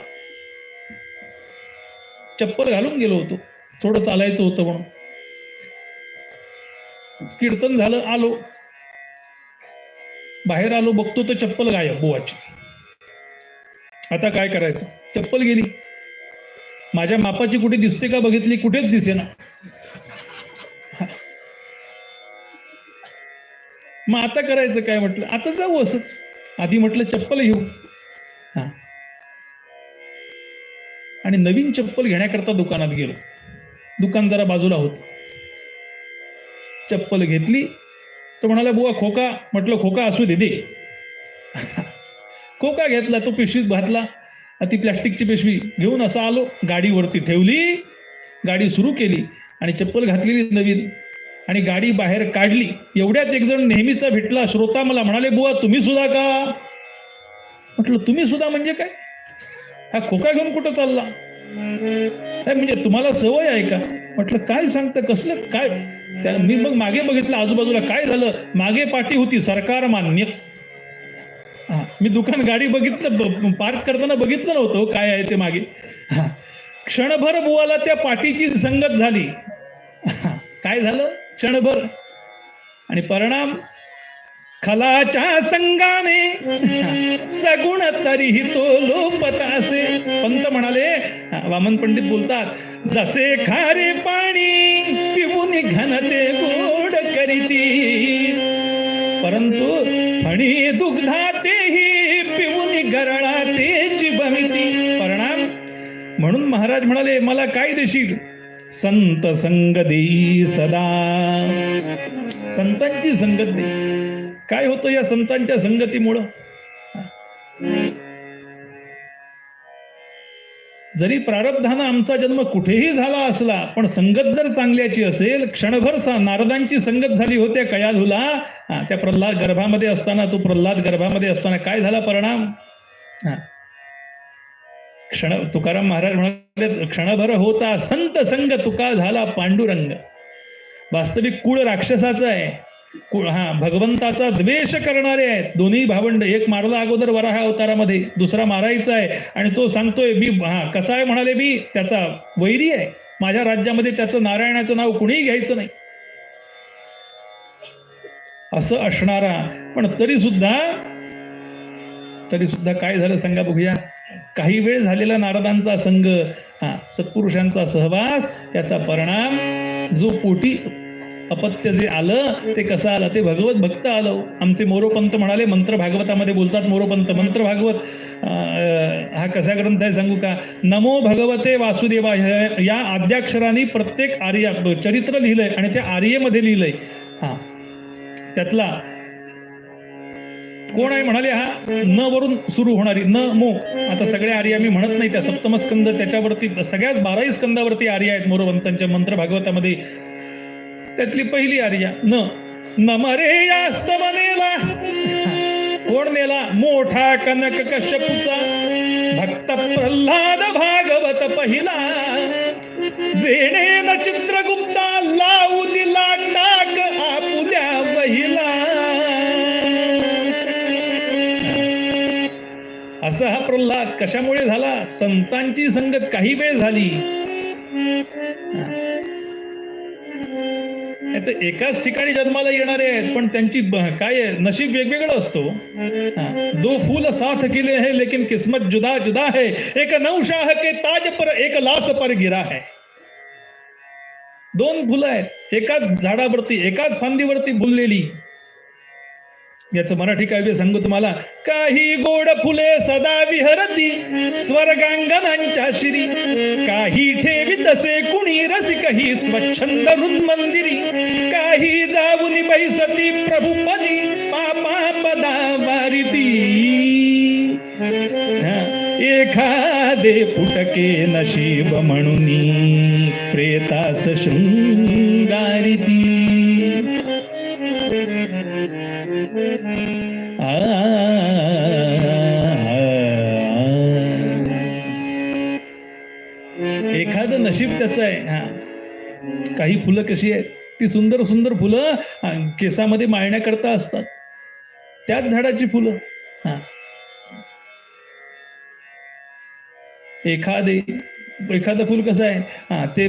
चप्पल घालून गेलो होतो, थोडं चालायचं होतं म्हणून. कीर्तन झालं, आलो बाहेर, आलो बघतो तर चप्पल गायब बुवाची. आता काय करायचं? चप्पल गेली. माझ्या मापाची कुठे दिसते का बघितली, कुठेच दिसेना. मग आता करायचं काय म्हटलं, आता जाऊ असंच. आधी म्हटलं चप्पल घेऊ. आणि नवीन चप्पल घेण्याकरता दुकानात गेलो. दुकान जरा बाजूला होत. चप्पल घेतली. तो म्हणाला बुवा खोका. म्हटलं खोका असू दे दे. खोका घेतला, तो पिशवीत घातला. ती प्लॅस्टिकची पिशवी घेऊन असं आलो, गाडीवरती ठेवली, गाडी सुरू केली आणि चप्पल घातलेली नवीन आणि गाडी बाहेर काढली. एवढ्यात एक जण नेहमीचा भेटला श्रोता मला म्हणाले, बुवा तुम्ही सुद्धा का? म्हटलं तुम्ही सुद्धा म्हणजे काय? हा खोका घेऊन कुठं चालला? म्हणजे तुम्हाला सवय आहे का? म्हटलं काय सांगतं, कसलं काय? मी मग मागे बघितलं, आजूबाजूला काय झालं. मागे पाटी होती सरकार मान्य. मी दुकान गाडी बघितलं, पार्क करताना बघितलं नव्हतं काय आहे ते मागे. क्षणभर बुवाला त्या पाटीची संगत झाली. काय झालं क्षणभर, आणि परिणाम खलाच्या संगाने सगुण तरीही तो लोपतासे. पंत म्हणाले, वामन पंडित बोलतात, जसे खारे पाणी पिऊन घनते गोड करीती, परंतु फणी दुग्धातेही पिऊन गरळातेची बमिती. परिणाम म्हणून महाराज म्हणाले, मला काय देशील? संत संग देई सदा. संतांची संगत दे. काय होतं या संतांच्या संगतीमुळं? जरी प्रारब्धानं आमचा जन्म कुठेही झाला असला, पण संगत जर चांगल्याची असेल. क्षणभर नारदांची संगत झाली होत्या कयाधूला. त्या प्रल्हाद गर्भामध्ये असताना, तो प्रल्हाद गर्भामध्ये असताना काय झाला परिणाम? तुकाराम महाराज म्हणाले, क्षणभर होता संत संग तुका झाला पांडुरंग. वास्तविक कुळ राक्षसाचा आहे. भगवंताचा द्वेष करणारे आहेत दोन्ही भावंड. एक मारला अगोदर वराह अवतारामध्ये, दुसरा मारायचा आहे. आणि तो सांगतोय मी कसा आहे म्हणाले, मी त्याचा वैरी आहे. माझ्या राज्यामध्ये त्याचं नारायणाचं नाव कुणीही घ्यायचं नाही असं असणारा. पण तरी सुद्धा काय झालं सांगा बघूया. काही वेळ झालेला नारदांचा संग, सत्पुरुषांचा सहवास, त्याचा परिणाम जो पोटी अपत्य जे आलं ते कसं आलं? ते भगवत भक्त आलं. आमचे मोरोपंत म्हणाले, मंत्र भागवतामध्ये बोलतात मोरोपंत, मंत्र भागवत हा कसा ग्रंथ आहे सांगू का? नमो भगवते वासुदेवाय या आद्याक्षरांनी प्रत्येक आर्य चरित्र लिहिलंय आणि त्या आर्यमध्ये लिहिलंय. त्यातला कोण आहे म्हणाले? न वरून सुरू होणारी न मो. आता सगळे आर्य आम्ही म्हणत नाही, त्या सप्तमस्कंद त्याच्यावरती सगळ्यात 12 स्कंदावरती आर्य आहेत मोरोपंतांच्या मंत्र भागवतामध्ये. त्यातली पहिली आर्या न मरे यास्तव नेला. कोण नेला? मोठा कनक कश्यपूचा भक्त प्रल्हाद भागवत पहिला. जेणे न चित्रगुप्ता लावू दिला टाक आपुल्या वहिला. असा हा प्रल्हाद कशामुळे झाला? संतांची संगत काही वेळ झाली. एकाच ठिकाणी जन्माला येणारे आहेत, पण त्यांची काय नशीब वेगवेगळं असतो. दो फूल साथ किले है लेकिन किस्मत जुदा जुदा है. एक नौशाह के ताज पर एक लास पर गिरा है. दोन फुलं आहेत एकाच झाडावरती, एकाच फांदीवरती फुललेली. याचं मराठी काव्य सांगू तुम्हाला. काही गोड फुले सदा विहरती स्वर्गांगणांच्या शिरी. काही ठेवी तसे कुणी रसिकही स्वच्छंद मंदिरी. काही जाऊनी बैसती प्रभुपदी पापा पदा वारिती. एखादे फुटके नशीब म्हणून प्रेतास शृंगारिती. एखादं नशीब त्याचं आहे. काही फुलं कशी आहेत? ती सुंदर सुंदर फुलं केसामध्ये माळण्याकरता असतात, त्याच झाडाची फुलं. एखादं फुल कसं आहे? ते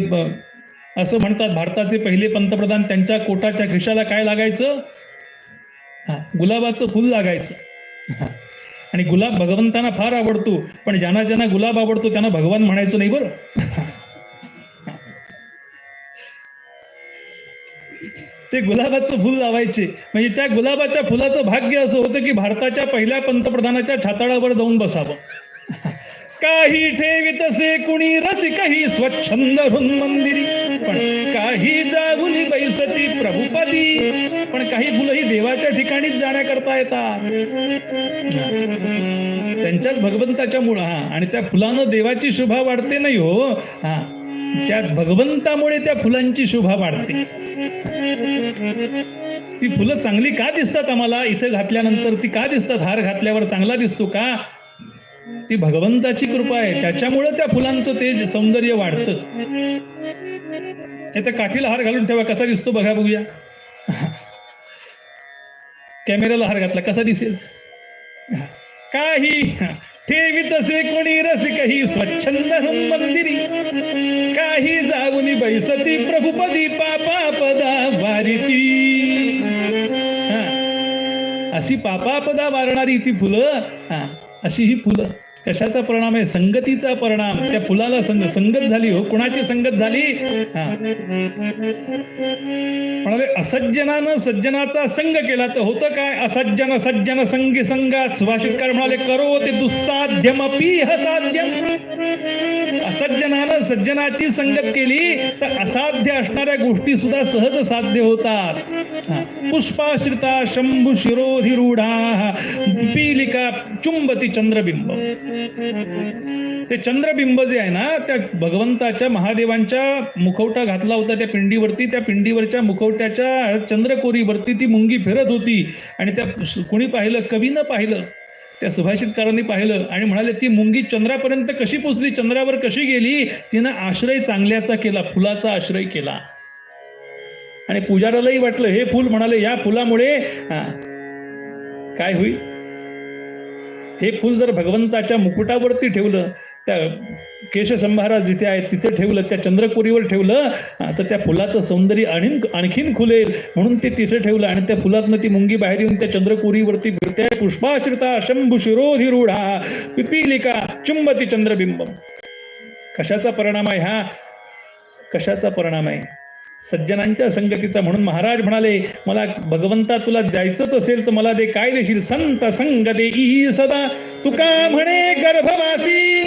असं म्हणतात, भारताचे पहिले पंतप्रधान त्यांच्या कोटाच्या खिशाला काय लागायचं? गुलाबाचं फुल लागायचं. आणि गुलाब भगवंतांना फार आवडतो, पण ज्यांना ज्यांना गुलाब आवडतो त्यांना भगवान म्हणायचं नाही बरं. ते गुलाबाचं फुल लावायचे, म्हणजे त्या गुलाबाच्या फुलाचं भाग्य असं होतं की भारताच्या पहिल्या पंतप्रधानाच्या छाताडावर जाऊन बसावं. काही ठेवितसे कुणी रसिकही स्वच्छंद मंदिरी, पण काही जागुनी बैसती प्रभुपदी. पण काही फुलंही देवाच्या ठिकाणीच जाण्याकरता येतात, त्यांच्याच भगवंताच्या मुळं. आणि त्या फुलानं देवाची शोभा वाढते नाही हो, त्या भगवंतामुळे त्या फुलांची शोभा वाढते. ती फुलं चांगली का दिसतात आम्हाला इथं घातल्यानंतर? ती का दिसतात? हार घातल्यावर चांगला दिसतो का? ती भगवंताची कृपा आहे, त्याच्यामुळे त्या फुलांचं तेज सौंदर्य वाढतं. त्या काठीला हार घालून ठेवा, कसा दिसतो बघा, बघूया. कॅमेऱ्याला हार घातला कसा दिसेल? काही ठेवितसे कोणी रसिकही स्वच्छंद मंदिरी, काही जाऊनी बैसती प्रभुपदी पापापदा वारिती. अशी पापापदा वारणारी ती फुलं, अशी ही फुलं. कशाचा परिणाम आहे? संगतीचा परिणाम. त्या फुलाला संगत झाली हो. कुणाची संगत झाली? म्हणाले असज्जनानं सज्जनाचा संग केला तर होतं काय? असज्जन सज्जन संगी संगात. सुभाषितकार म्हणाले करो ते दुस्साध्यमपि साध्यम. असज्जनानं सज्जनाची संगत केली तर असाध्य असणाऱ्या गोष्टी सुद्धा सहज साध्य होतात. पुष्पाश्रिता शंभू शिरोधिरूढा पीलिका चुंबती चंद्रबिंब. ते चंद्रबिंब जे आहे ना, त्या भगवंताच्या महादेवांच्या मुखवटा घातला होता त्या पिंडीवरती. त्या पिंडीवरच्या मुखवट्याच्या चंद्रकोरीवरती ती मुंगी फिरत होती. आणि त्या कोणी पाहिलं? कवीनं पाहिलं, त्या सुभाषितकारांनी पाहिलं आणि म्हणाले ती मुंगी चंद्रापर्यंत कशी पोचली, चंद्रावर कशी गेली? तिनं आश्रय चांगल्याचा केला, फुलाचा आश्रय केला. आणि पुजारालाही वाटलं हे फुल, म्हणाले या फुलामुळे काय होईल? हे फुल जर भगवंताच्या मुकुटावरती ठेवलं, त्या केशसंभारा जिथे आहे तिथे ठेवलं, त्या चंद्रकोरीवर ठेवलं, तर त्या फुलाचं सौंदर्य आणखीन खुलेल. म्हणून ते तिथे ठेवलं. आणि त्या फुलातनं ती मुंगी बाहेर येऊन त्या चंद्रकोरीवरती फिरते. पुष्पाश्रिता शंभू शिरोधिरूढा पिपीलिका चुंबती चंद्रबिंब. कशाचा परिणाम आहे हा? कशाचा परिणाम आहे? सज्जनांच्या संगतीचा. म्हणून महाराज म्हणाले मला भगवंता तुला द्यायचंच असेल तर मला दे. काय देशील? संत संग देई सदा तुका म्हणे गर्भवासी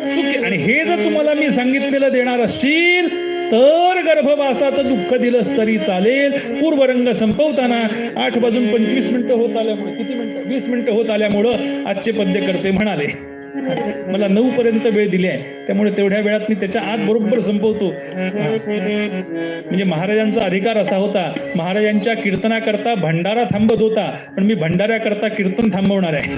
सुखी. आणि हे जर तुम्हाला मी सांगितलेलं देणार असशील तर गर्भवासाचं दुःख दिलंस तरी चालेल. पूर्वरंग संपवताना 8:25 होत आल्यामुळे, किती मिनिटं? 20 मिनिटं होत आल्यामुळं आजचे पद्य करते म्हणाले मला 9 पर्यंत वेळ दिली आहे, त्यामुळे तेवढ्या वेळात मी त्याच्या आत बरोबर संपवतो. म्हणजे महाराजांचा अधिकार असा होता, महाराजांच्या कीर्तनाकरता भंडारा थांबत होता, पण मी भंडाऱ्याकरता कीर्तन थांबवणार आहे.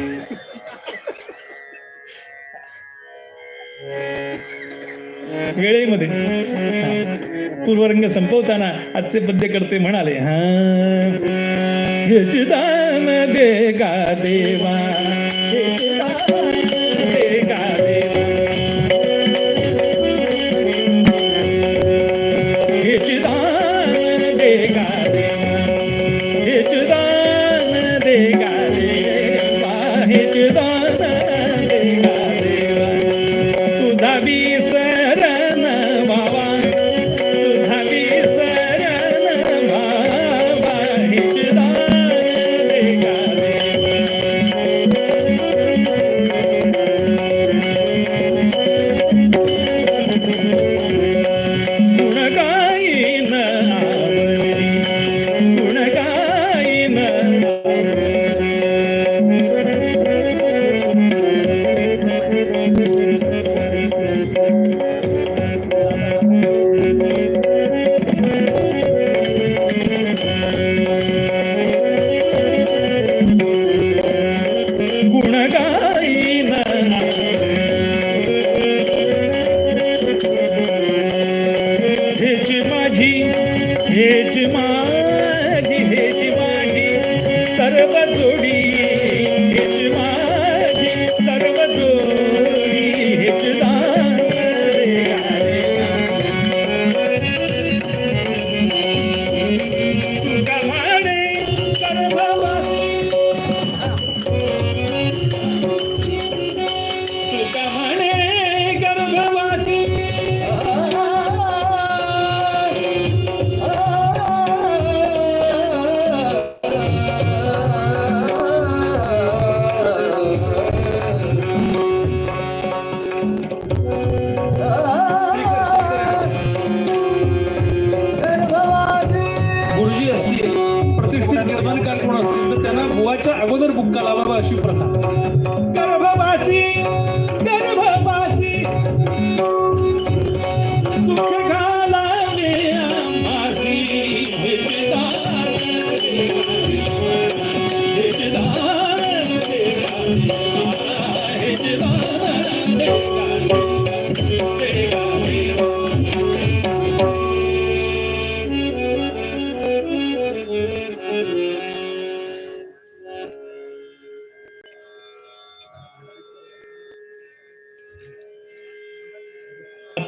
वेळेमध्ये पूर्वरंग संपवताना आजचे पद्य करते म्हणाले ह्याची दान दे गा देवा,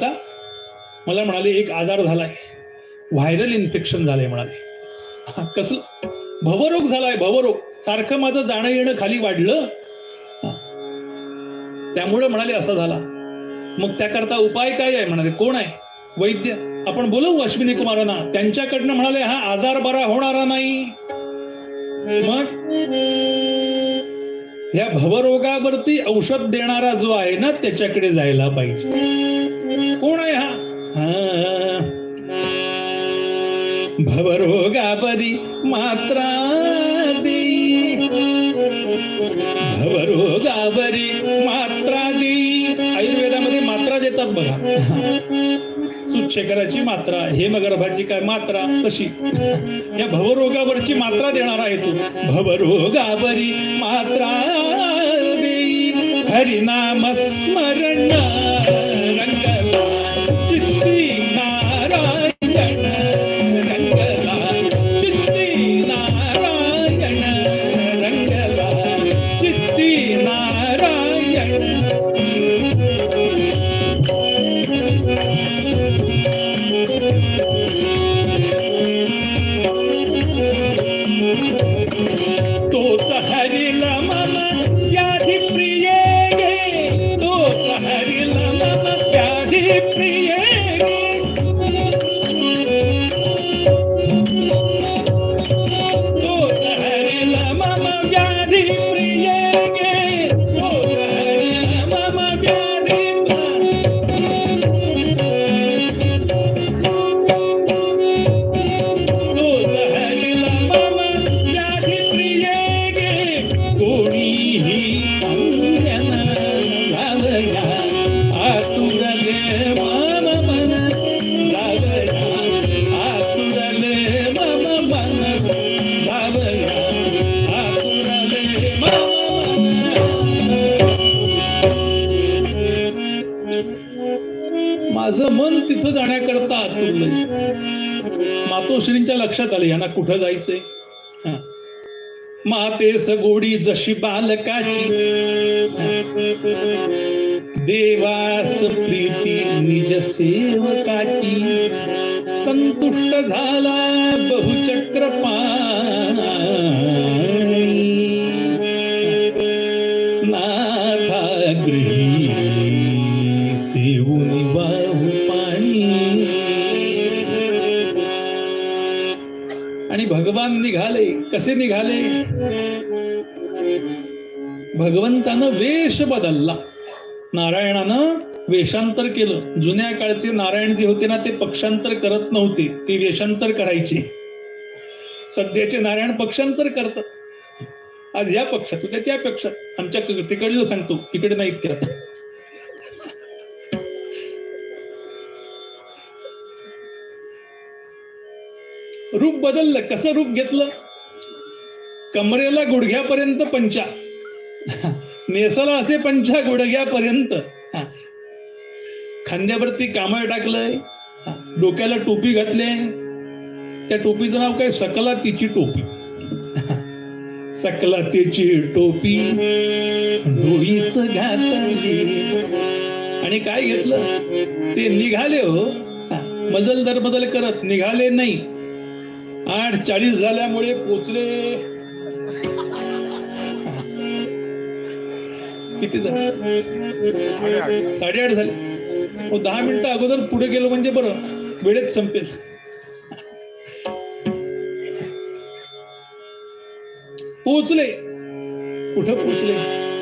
आता? मला म्हणाले एक आजार झालाय, व्हायरल इन्फेक्शन झालंय म्हणाले. कसं? भवरोग झालाय, भवरोग. सारखं माझं जाणं येणं खाली वाढलं, त्यामुळे म्हणाले असं झाला. मग त्याकरता उपाय काय आहे म्हणाले. कोण आहे वैद्य? आपण बोलवू अश्विनी कुमारांना, त्यांच्याकडनं म्हणाले हा आजार बरा होणारा नाही. मग या भवरोगावरती औषध देणारा जो आहे ना त्याच्याकडे जायला पाहिजे. कोण आहे हा? भवरोगावरी मात्रा देई, भवरोगावरी मात्रा देई. आयुर्वेदामध्ये मात्रा देतात बघा. सुच्छेकराची मात्रा, हेमगर्भाची काय मात्रा, तशी या भवरोगावरची मात्रा देणार आहे तो. भवरोगावरी मात्रा देई, हरिनाम स्मरण रंगला चित्ती नारायण, रंगला चित्ती नारायण, रंगला चित्ती नारायण. तोच हरिला मम व्याधी प्रिये गे, तोच हरिला मम व्याधी प्रिये गे, तोच हरिला मम व्याधी प्रिये गे, तोच हरिला मम व्याधी. तोच हरिला मम व्याधी प्रिये गे, कोणीही अंजन लावया, आतुरले मम मन लावया, आतुरले मम मन लावया, आतुरले मम मन. माझं मन तिथं जाण्याकरता आतुरलंय. मातोश्रींच्या लक्षात आलं यांना कुठं जायचंय. मातेस गोडी जशी बालकाची, देवास प्रीती निज सेवकाची, संतुष्ट झाला बहुचक्रपाणी, नाथा गृही सेवुनी बाहु पाणी. आणि भगवान निघाले. कसे निघाले? भगवंतानं वेश बदलला, नारायणानं वेषांतर केलं. जुन्या काळचे नारायण जे होते ना ते पक्षांतर करत नव्हते, ते वेषांतर करायचे. सध्याचे नारायण पक्षांतर करतात. आज या पक्षात उद्या त्या पक्षात. आमच्या तिकडलं सांगतो, इकडे नाही ते. आता रूप बदललं. कसं रूप घेतलं? कमरेला गुडघ्यापर्यंत पंचा, नेसाला असे पंचा गुडघ्यापर्यंत, खांद्यावरती कामळ टाकलंय, डोक्याला टोपी घातली. त्या टोपीचं नाव काय? सकलातीची टोपी. सकलातीची टोपी डोईस घातली. आणि काय घेतलं? ते निघाले हो, मजल दर बदल करत निघाले नाही. 8:40 झाल्यामुळे पोचले. किती झाले? 8:30 झाले. 10 मिनिटं अगोदर पुढे गेलो म्हणजे बरं वेळेत संपेल. पोचले. कुठं पोचले?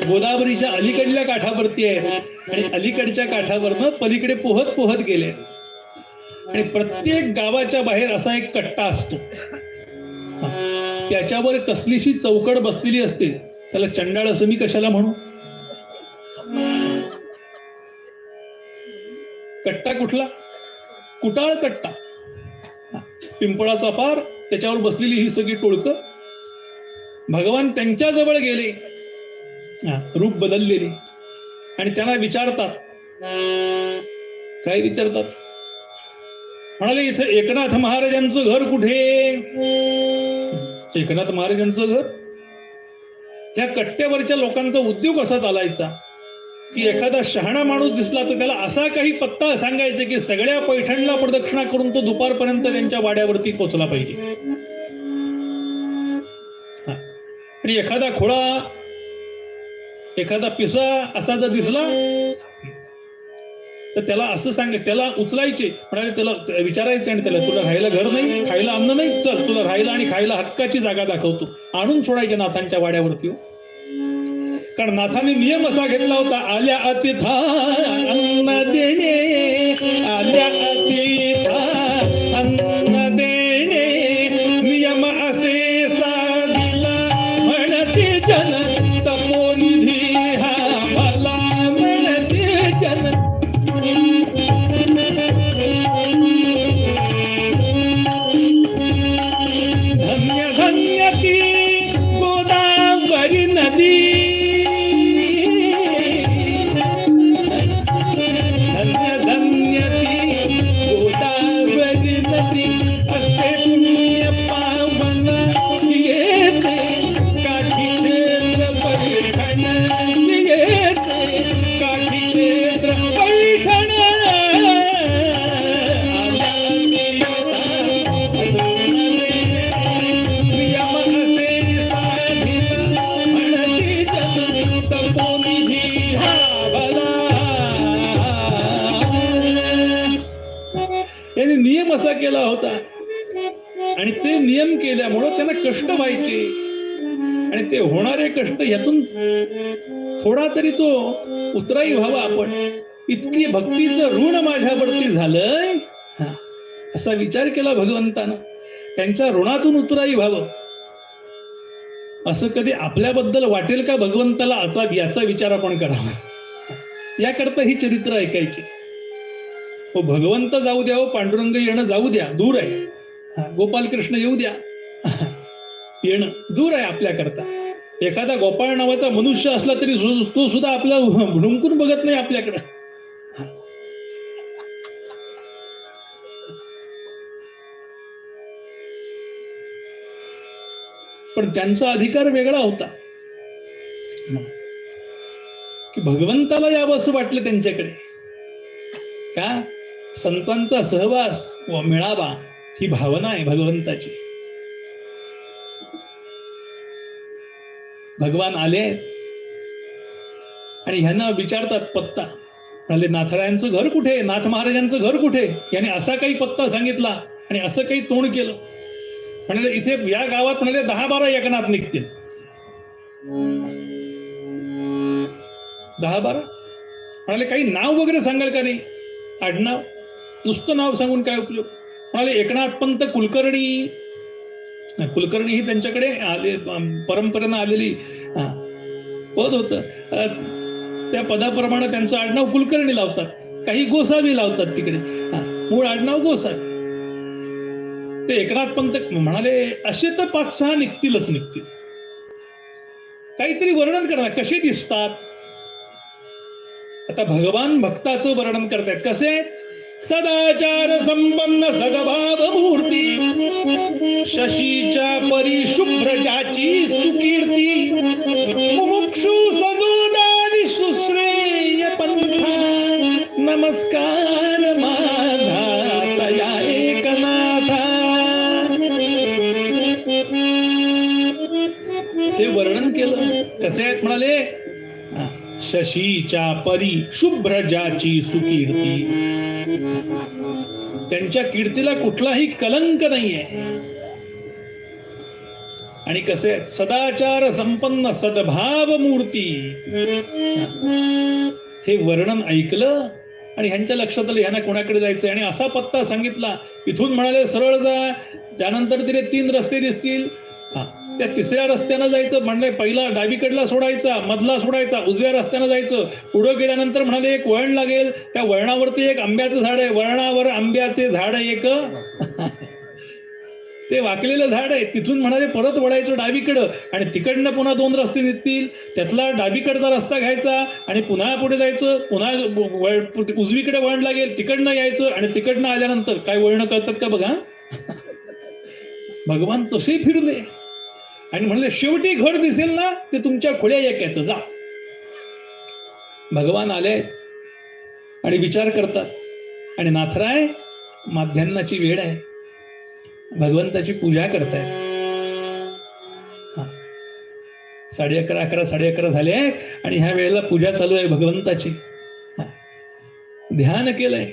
गोदावरीच्या अलीकडल्या काठावरती आहे. आणि अलीकडच्या काठावरनं पलीकडे पोहत पोहत गेले. आणि प्रत्येक गावाच्या बाहेर असा एक कट्टा असतो, त्याच्यावर कसलीशी चौकड बसलेली असते. त्याला चंडाळ असं मी कशाला म्हणू? कट्टा कुठला? कुटाळ कट्टा. पिंपळाचा पार, त्याच्यावर बसलेली ही सगळी टोळकं. भगवान त्यांच्या जवळ गेले, रूप बदललेली. आणि त्यांना विचारतात. काय विचारतात? म्हणाले इथं एकनाथ महाराजांचं घर कुठे? एकनाथ महाराजांचं घर? त्या कट्ट्यावरच्या लोकांचा उद्योग कसा चालायचा? की एखादा शहाणा माणूस दिसला तर त्याला असा काही पत्ता सांगायचा की सगळ्या पैठणला प्रदक्षिणा करून तो दुपारपर्यंत त्यांच्या वाड्यावरती पोहोचला पाहिजे. आणि एखादा खोळा, एखादा पिसा असा जर दिसला तर त्याला असं त्याला उचलायचे, म्हणाले त्याला विचारायचे आणि त्याला तुला राहायला घर नाही, खायला अन्न नाही, चल तुला राहायला आणि खायला हक्काची जागा दाखवतो, आणून सोडायचे नाथांच्या वाड्यावरती. कारण नाथाने नियम असा घेतला होता, आल्या अतिथा अन्न देणे, आल्या अतिथा अन्न देणे, नियम असे साधिला म्हणते जन, तपोनिधी हा भला म्हणते जन. धन्य धन्य ती गोदावरी नदी, धन्य धन्य ती गोदावरी नदी, असे पुण्य पावन येते, काठी क्षेत्र पैठण येते, काठी क्षेत्र पैठण. यांनी नियम असा केला होता आणि ते नियम केल्यामुळं त्यांना कष्ट व्हायचे आणि ते होणारे कष्ट यातून थोडा तरी तो उतराई व्हावा. आपण इतकी भक्तीचं ऋण माझ्यावरती झालंय असा विचार केला भगवंतानं, त्यांच्या ऋणातून उतराई व्हावं. असं कधी आपल्याबद्दल वाटेल का भगवंताला याचा विचार आपण करावा, याकरता ही चरित्र ऐकायची. हो भगवंत जाऊ द्या, हो पांडुरंग येणं जाऊ द्या, दूर आहे, गोपालकृष्ण येऊ द्या, येणं दूर आहे आपल्याकरता. एखादा गोपाळ नावाचा मनुष्य असला तरी तो सुद्धा आपला ढुंकून बघत नाही आपल्याकडं. पण त्यांचा अधिकार वेगळा होता की भगवंताला यावं असं वाटलं त्यांच्याकडे. का संतांचा सहवास व मिळावा ही भावना आहे भगवंताची. भगवान आले आणि ह्यांना विचारतात पत्ता, म्हणाले नाथरायांचं घर कुठे, नाथ महाराजांचं घर कुठे. याने असा काही पत्ता सांगितला आणि असं काही तोंड केलं. म्हणाले इथे या गावात म्हणाले 10-12 एकनाथ निघतील. 10-12 म्हणाले काही नाव वगैरे सांगाल का नाही, आडनाव, नुसतं नाव सांगून काय उपयोग. म्हणाले एकनाथ पंत कुलकर्णी. कुलकर्णी ही त्यांच्याकडे परंपरेनं आलेली पद होतं. त्या पदाप्रमाणे त्यांचं आडनाव कुलकर्णी लावतात, काही गोसावी लावतात तिकडे, मूळ आडनाव गोसावी. ते एकनाथ पंत म्हणाले असे तर 5-6 निघतीलच निघतील. काहीतरी वर्णन करणार, कसे दिसतात. आता भगवान भक्ताचं वर्णन करतात कसे, सदाचार संपन्न सदभाव मूर्ती, शशीच्या परी शुभ्र ज्याची सुकीर्ती, मुमुक्षु सजोदारी सुश्रेय पंथा, नमस्कार माझा तया एकनाथा. ते वर्णन केलं कसे आहेत म्हणाले, शशीच्या परी शुभ्र ज्याची सुकीर्ती, त्यांच्या कीर्तीला कुठलाही कलंक नाहीये. आणि कसे सदाचार संपन्न सद्भाव मूर्ती. हे वर्णन ऐकलं आणि ह्यांच्या लक्षात आलं ह्यांना कोणाकडे जायचं आणि असा पत्ता सांगितला. इथून म्हणाले सरळ जा, त्यानंतर तिथे 3 रस्ते दिसतील, त्या 3ऱ्या रस्त्यानं जायचं. म्हणले पहिला डावीकडला सोडायचा, मधला सोडायचा, उजव्या रस्त्यानं जायचं. पुढे गेल्यानंतर म्हणाले एक वळण लागेल, त्या वळणावरती एक आंब्याचं झाड आहे, वळणावर आंब्याचे झाड एक ते वाकलेलं झाड आहे. तिथून म्हणाले परत वळायचं डावीकडं आणि तिकडनं पुन्हा 2 रस्ते निघतील, त्यातला डावीकडचा रस्ता घ्यायचा आणि पुन्हा पुढे जायचं. पुन्हा उजवीकडे वळण लागेल, तिकडनं यायचं आणि तिकडनं आल्यानंतर काय वळणं कळतात का बघा. भगवान तसे फिरले आणि म्हणले शेवटी घर दिसेल ना ते तुमच्या खोड्या ऐकायचं जा. भगवान आले आणि विचार करतात. आणि नाथराय माध्यान्नाची वेळ आहे, भगवंताची पूजा करतायत. 11:30 11:30 झाले आणि ह्या वेळेला पूजा चालू आहे भगवंताची. ध्यान केलंय.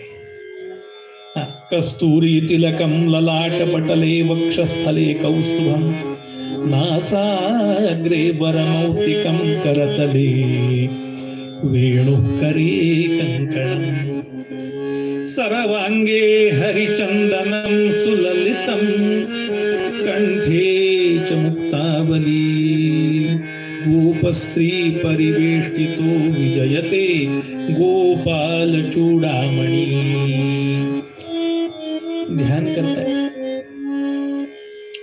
कस्तुरी तिलकम ललाट पटले वक्षस्थले कौस्तुभम नासाग्रे वरमौक्तिकं करतले वेणुकरे कंकणम् सर्वांगे हरिचंदनं सुललितं कंठे च मुक्तावली गोपस्त्री परिवेष्टितो विजयते गोपाल चूडामणी. ध्यान करताय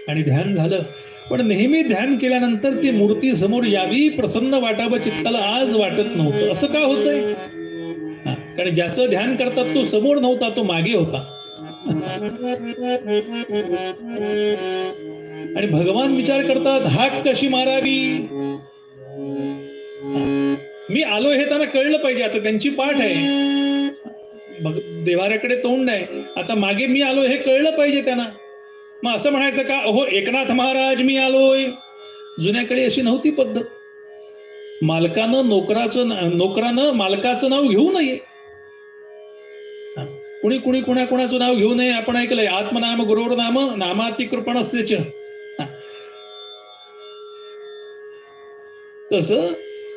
आणि ध्यान झालं, पण नेहमी ध्यान केल्यानंतर ती मूर्ती समोर यावी, प्रसन्न वाटावं चित्ताला आज वाटत नव्हतं. असं का होतंय? कारण ज्याचं ध्यान करतात तो समोर नव्हता, तो मागे होता. आणि भगवान विचार करतात हाक कशी मारावी. मी आलो हे त्यांना कळलं पाहिजे. आता त्यांची पाठ आहे, देवाऱ्याकडे तोंड आहे, आता मागे मी आलो हे कळलं पाहिजे त्यांना. मग असं म्हणायचं का अहो एकनाथ महाराज मी आलोय. जुन्याकडे अशी नव्हती पद्धत. मालकानं नोकरानं मालकाचं नाव घेऊ नये. कुणी कुणी कुणाकुणाचं नाव घेऊ नये. आपण ऐकलंय आत्मनाम गुरुवर नाम नामाती कृपणस्यच. तसं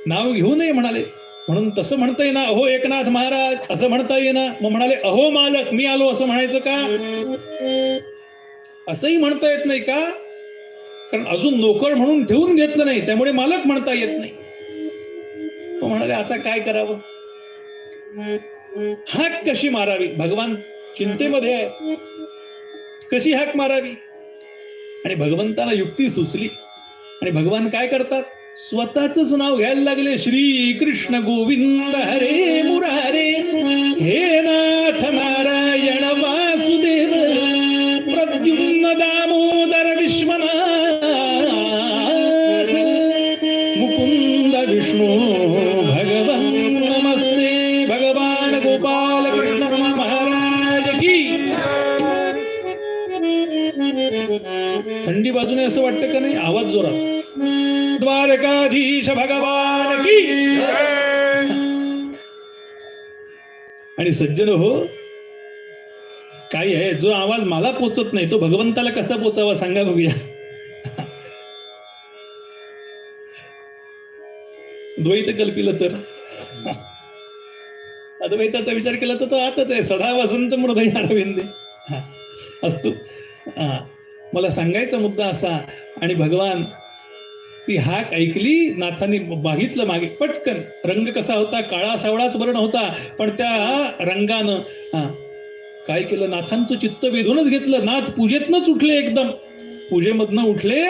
नाव घेऊ नये म्हणाले. म्हणून तसं म्हणता येईना अहो एकनाथ महाराज असं म्हणता येईना. मग म्हणाले अहो मालक मी आलो असं म्हणायचं का? असंही म्हणता येत नाही का? कारण अजून नोकर म्हणून ठेवून घेतलं नाही, त्यामुळे मालक म्हणता येत नाही. तो म्हणाले आता काय करावं? हाक कशी मारावी? भगवान चिंतेमध्ये आहे, कशी हाक मारावी? आणि भगवंताला युक्ती सुचली. आणि भगवान काय करतात? स्वतःच नाव घ्यायला लागले. श्री कृष्ण गोविंद हरे मुरारे हे नाथ नारायण वासुदेव प्रद्युम्न दामोदर विश्वनाथ मुकुंद विष्णू भगवान नमस्ते. भगवान गोपाल कृष्ण महाराज की. थंडी बाजूने असं वाटतं का नाही? आवाज जोरात. द्वारकाधीश भगवान की. आणि सज्जन हो काय आहे, जो आवाज मला पोचत नाही तो भगवंताला कसा पोचावा सांगा बघूया. द्वैत कल्पिलं तर, अद्वैताचा विचार केला तर तो आताच आहे. सदा वसंत हृदय अरविंदे असतो. मला सांगायचा मुद्दा असा. आणि भगवान ती हाक ऐकली, नाथांनी बघितलं मागे पटकन. रंग कसा होता? काळा सावळाच वर्ण होता, पण त्या रंगानं काय केलं? नाथांचं चित्त वेधूनच घेतलं. नाथ पूजेतनच उठले, एकदम पूजेमधनं उठले.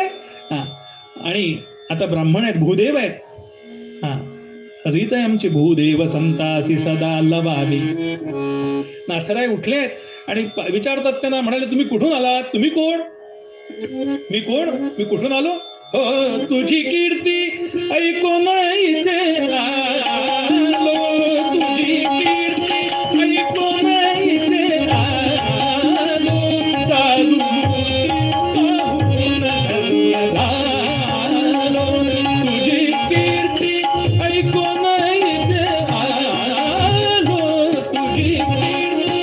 आणि आता ब्राह्मण आहेत, भूदेव आहेत. रीत आहे आमची भूदेव संतासी सदा लवावी. नाथराय उठले आणि विचारतात त्यांना, म्हणाले तुम्ही कुठून आलात? तुम्ही कोण? मी कोण? मी कुठून आलो? हो तुझी कीर्ती ऐकून इथे आलो. तुझी कीर्ती ऐकून इथे आलो. साधू झालो. तुझी कीर्ती ऐकून इथे आलो. तुझी कीर्ती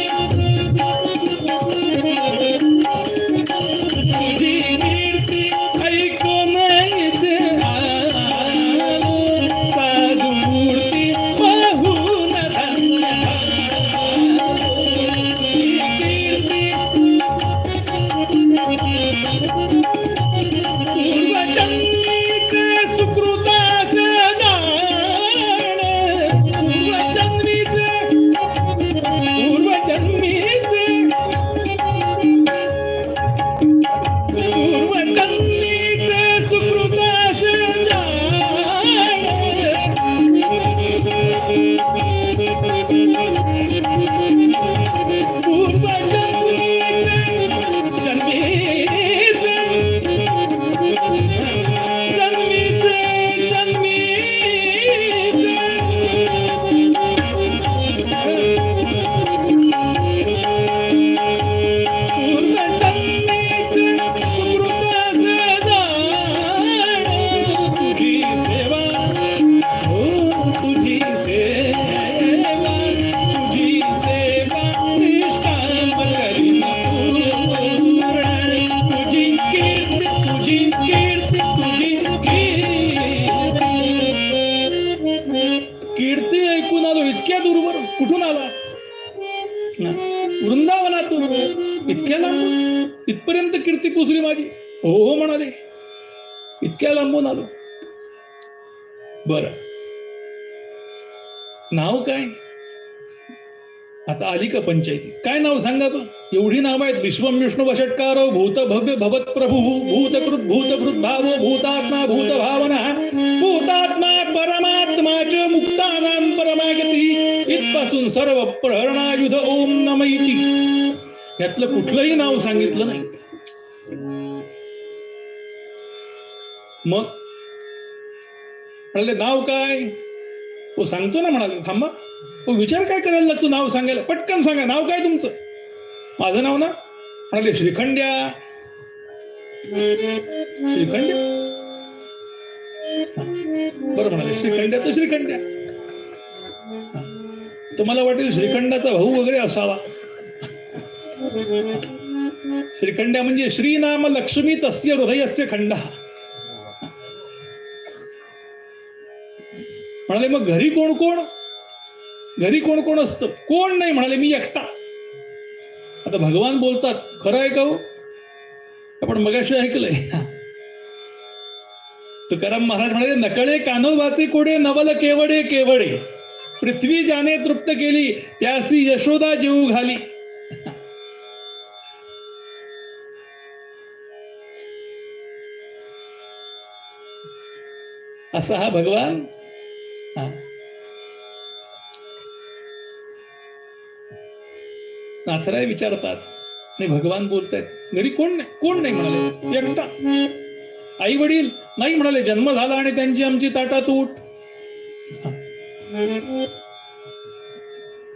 ऐकून कीर्ती ऐकून आलो इतक्या दूरवर. कुठून आला? वृंदावनातून. इतक्या लांबून? इथपर्यंत कीर्ती पोचली माझी? हो हो म्हणाले, इतक्या लांबून आलो. बर, नाव काय? आता आली का पंचायती? काय नाव सांगा तो? एवढी नाव आहेत. विश्वम विष्णू वषटकार, भूत भव्य भवत प्रभू, भूतकृत भूतभृत भाव, भूतात्मा भूत भावना, भूतात्मा परमात्मा च मुक्तानां परमागती, इथपासून सर्व प्रहरणायुध ओम नमैती. यातलं कुठलंही नाव सांगितलं नाही. मग म्हणाले नाव काय? तो सांगतो ना म्हणाले. थांबा, तो विचार काय करायला लागतो नाव सांगायला? पटकन सांगा, नाव काय तुमचं? माझं नाव ना? म्हणाले श्रीखंड्या. श्रीखंड्या? बरं म्हणाले, श्रीखंड्या तर श्रीखंड्या. तर मला वाटेल श्रीखंडाचा भाऊ वगैरे असावा. श्रीखंड्या म्हणजे श्रीनाम लक्ष्मी तस्य हृदयस्य खंडः. म्हणाले मग घरी कोण कोण? घरी कोण कोण असतं? कोण नाही म्हणाले, मी एकटा. आता भगवान बोलतात, खरं आहे का हो? आपण मगाशी ऐकलंय. तुकाराम महाराज म्हणाले, नकळे कानोबाचे कोडे, नवल केवडे केवडे, पृथ्वी ज्याने तृप्त केली, त्यासी यशोदा जेऊ घाली. असा हा भगवान. नाथराय विचारतात, नाही भगवान बोलतायत घरी कोण नाही? कोण नाही म्हणाले, एकटा. आई वडील नाही म्हणाले, जन्म झाला आणि त्यांची आमची ताटातूट.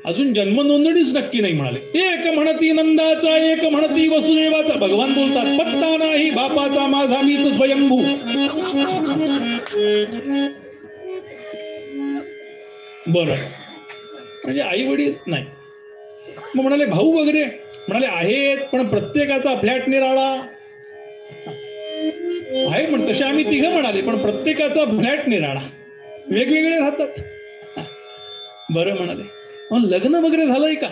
अजून जन्म नोंदणीच नक्की नाही म्हणाले. एक म्हणती नंदाचा, एक म्हणती वसुदेवाचा. भगवान बोलतात, पत्ता नाही बापाचा माझा मीच स्वयंभू. बरं, म्हणजे आई वडील नाही. मग म्हणाले भाऊ वगैरे? म्हणाले आहेत, पण प्रत्येकाचा फ्लॅट निराळा आहे. पण तसे आम्ही तिघं म्हणाले, पण प्रत्येकाचा फ्लॅट निराळा, वेगवेगळे राहतात. बरं म्हणाले, मग लग्न वगैरे झालंय का?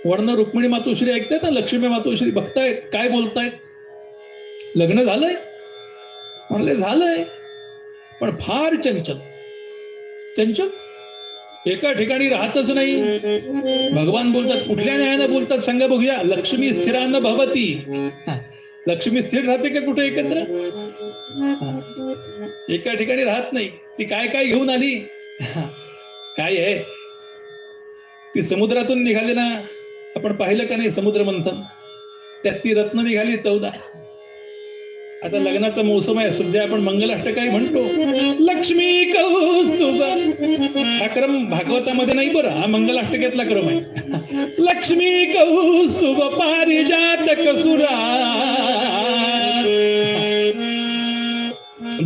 वर्ण रुक्मिणी मातोश्री ऐकतायत ना, लक्ष्मी मातोश्री बघतायत, काय बोलतायत? लग्न झालंय? म्हणले झालंय, पण फार चंचल. चंचल एका ठिकाणी राहतच नाही. भगवान बोलतात, कुठल्या न्यायानं बोलतात सांगा बघूया? लक्ष्मी स्थिरान भवती. लक्ष्मी स्थिर राहते का कुठे एकत्र? एका ठिकाणी राहत नाही. ती काय काय घेऊन आली? काय आहे ती? समुद्रातून निघाली ना, आपण पाहिलं का नाही समुद्र मंथन? त्यात ती रत्न निघाली 14. आता लग्नाचा मौसम आहे सध्या, आपण मंगलाष्टकाही म्हणतो, लक्ष्मी कौस्तुभ. हा क्रम भागवतामध्ये नाही बरं, हा मंगलाष्टकातला क्रम आहे. लक्ष्मी कौस्तुभ पारिजातक सुरा,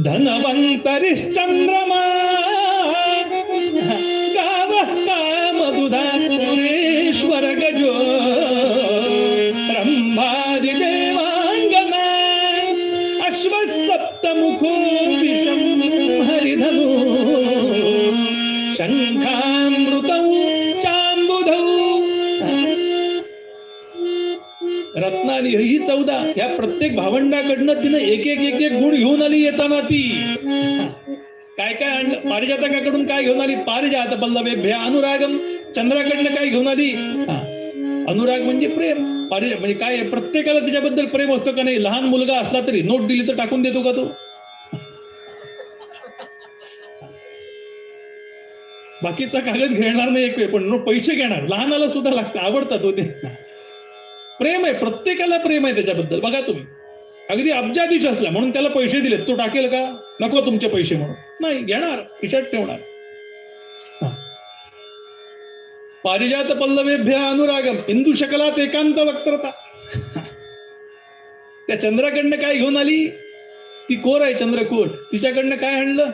धनवंतरिश्चंद्रमा, गाव कामदुधा सुरेश्वर गजो, रंभादि देवांगना, अश्वसप्तमुखो विषम हरिधनु, शंखामृतौ चांबुधौ. रत्नानी ही 14. या प्रत्येक भावंडाकडनं तिने एक एक एक एक गुण घेऊन आली. येताना ती काय काय आणलं? पारिजातकाकडून काय घेऊन आली? पारिजात पल्लवेभ्य अनुरागम. चंद्राकडनं काय घेऊन आली? अनुराग म्हणजे प्रेम. पारिजात म्हणजे काय? प्रत्येकाला तिच्याबद्दल प्रेम असतं का नाही? लहान मुलगा असला तरी नोट दिली तर टाकून देतो का तो? बाकीचा कागद घेणार नाही एक वेळ, पण पैसे घेणार. लहानाला सुद्धा लागतं, आवडतात होते. प्रेम आहे, प्रत्येकाला प्रेम आहे त्याच्याबद्दल. बघा तुम्ही, अगदी अब्जाधीश असला म्हणून त्याला पैसे दिलेत, तो टाकेल का? नको तुमचे पैसे म्हणून. नाही, घेणार, खिशात ठेवणार. पारिजात पल्लवेभ्य अनुरागम, इंदू शकलात एकांत वक्त्रता. त्या चंद्राकडनं काय घेऊन आली? ती कोर आहे, चंद्रकोर. तिच्याकडनं काय आणलं?